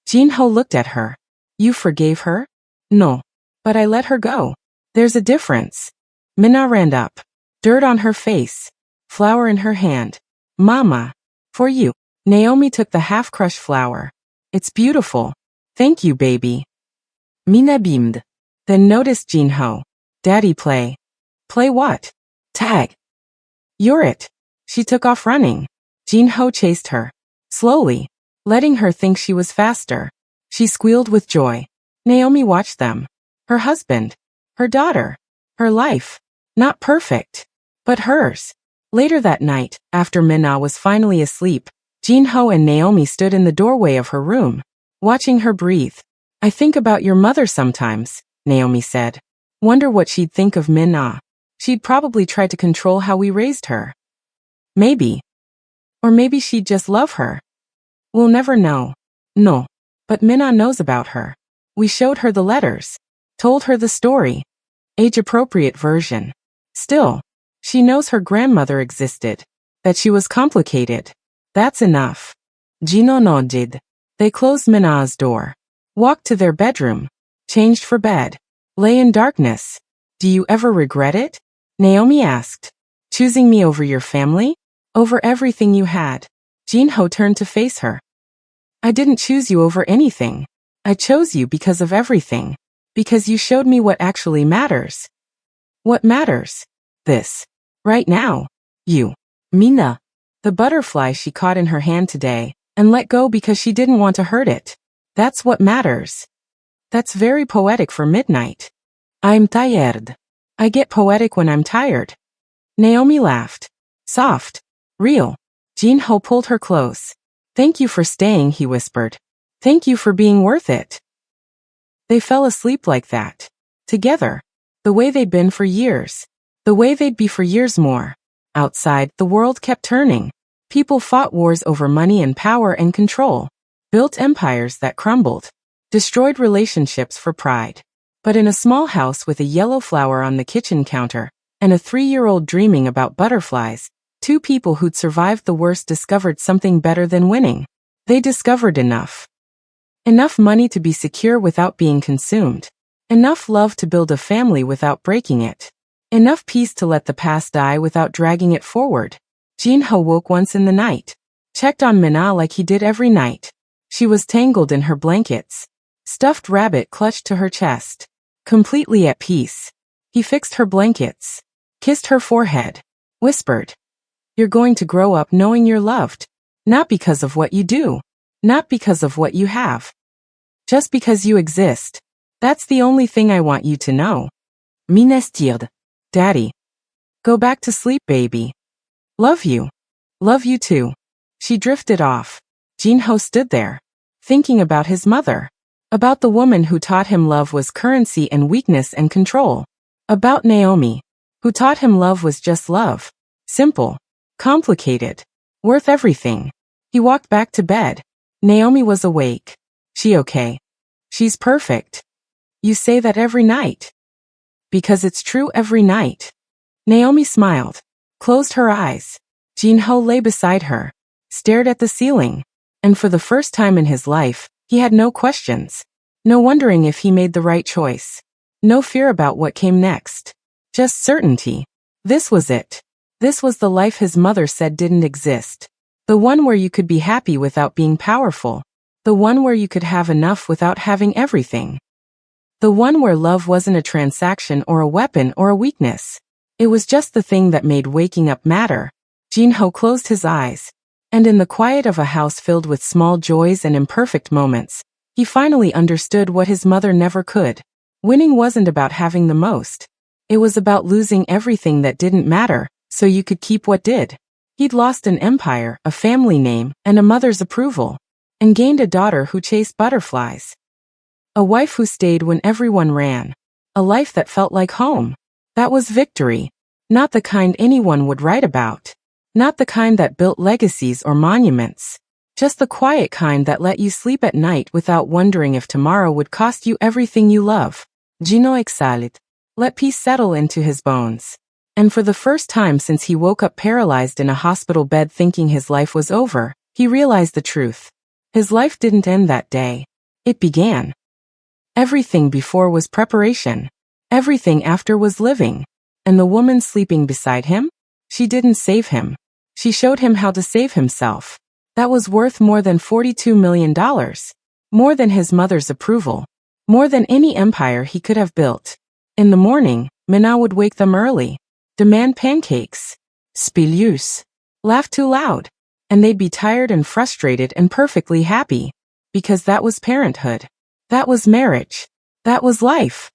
Jinho looked at her. You forgave her? No. But I let her go. There's a difference. Mina ran up. Dirt on her face. Flower in her hand. Mama. For you. Naomi took the half-crushed flower. It's beautiful. Thank you, baby. Mina beamed. Then noticed Jinho. Daddy, play. Play what? Tag. You're it. She took off running. Jinho chased her. Slowly. Letting her think she was faster. She squealed with joy. Naomi watched them. Her husband. Her daughter. Her life. Not perfect. But hers. Later that night, after Mina was finally asleep, Jinho and Naomi stood in the doorway of her room, watching her breathe. I think about your mother sometimes, Naomi said. Wonder what she'd think of Min-ah. She'd probably try to control how we raised her. Maybe. Or maybe she'd just love her. We'll never know. No. But Min-ah knows about her. We showed her the letters. Told her the story. Age-appropriate version. Still, she knows her grandmother existed. That she was complicated. That's enough. Gino nodded. They closed Min-ah's door. Walked to their bedroom. Changed for bed. Lay in darkness. Do you ever regret it? Naomi asked. Choosing me over your family? Over everything you had. Jinho turned to face her. I didn't choose you over anything. I chose you because of everything. Because you showed me what actually matters. What matters? This. Right now. You. Mina. The butterfly she caught in her hand today, and let go because she didn't want to hurt it. That's what matters. That's very poetic for midnight. I'm tired. I get poetic when I'm tired. Naomi laughed. Soft. Real. Jinho pulled her close. Thank you for staying, he whispered. Thank you for being worth it. They fell asleep like that. Together. The way they'd been for years. The way they'd be for years more. Outside, the world kept turning. People fought wars over money and power and control. Built empires that crumbled. Destroyed relationships for pride. But in a small house with a yellow flower on the kitchen counter, and a 3-year-old dreaming about butterflies, 2 people who'd survived the worst discovered something better than winning. They discovered enough. Enough money to be secure without being consumed. Enough love to build a family without breaking it. Enough peace to let the past die without dragging it forward. Jinho woke once in the night. Checked on Mina like he did every night. She was tangled in her blankets. Stuffed rabbit clutched to her chest. Completely at peace. He fixed her blankets. Kissed her forehead. Whispered. You're going to grow up knowing you're loved. Not because of what you do. Not because of what you have. Just because you exist. That's the only thing I want you to know. Mina stirred. Daddy. Go back to sleep, baby. Love you. Love you too. She drifted off. Jinho stood there. Thinking about his mother. About the woman who taught him love was currency and weakness and control. About Naomi. Who taught him love was just love. Simple. Complicated. Worth everything. He walked back to bed. Naomi was awake. She okay? She's perfect. You say that every night. Because it's true every night. Naomi smiled. Closed her eyes. Jinho lay beside her. Stared at the ceiling. And for the first time in his life, he had no questions. No wondering if he made the right choice. No fear about what came next. Just certainty. This was it. This was the life his mother said didn't exist. The one where you could be happy without being powerful. The one where you could have enough without having everything. The one where love wasn't a transaction or a weapon or a weakness. It was just the thing that made waking up matter. Jinho closed his eyes. And in the quiet of a house filled with small joys and imperfect moments, he finally understood what his mother never could. Winning wasn't about having the most. It was about losing everything that didn't matter, so you could keep what did. He'd lost an empire, a family name, and a mother's approval. And gained a daughter who chased butterflies. A wife who stayed when everyone ran. A life that felt like home. That was victory. Not the kind anyone would write about. Not the kind that built legacies or monuments. Just the quiet kind that let you sleep at night without wondering if tomorrow would cost you everything you love. Gino exhaled. Let peace settle into his bones. And for the first time since he woke up paralyzed in a hospital bed thinking his life was over, he realized the truth. His life didn't end that day. It began. Everything before was preparation. Everything after was living. And the woman sleeping beside him? She didn't save him. She showed him how to save himself. That was worth more than $42 million. More than his mother's approval. More than any empire he could have built. In the morning, Mina would wake them early. Demand pancakes. Spilius. Laugh too loud. And they'd be tired and frustrated and perfectly happy. Because that was parenthood. That was marriage. That was life.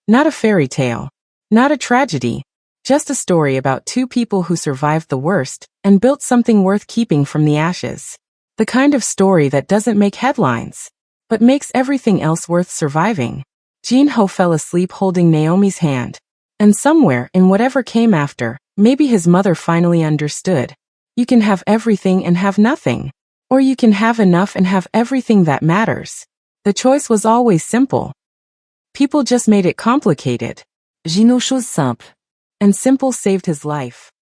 Not a fairy tale. Not a tragedy. Just a story about 2 people who survived the worst and built something worth keeping from the ashes. The kind of story that doesn't make headlines, but makes everything else worth surviving. Jin-ho fell asleep holding Naomi's hand. And somewhere, in whatever came after, maybe his mother finally understood. You can have everything and have nothing. Or you can have enough and have everything that matters. The choice was always simple. People just made it complicated. Gino chose simple. And simple saved his life.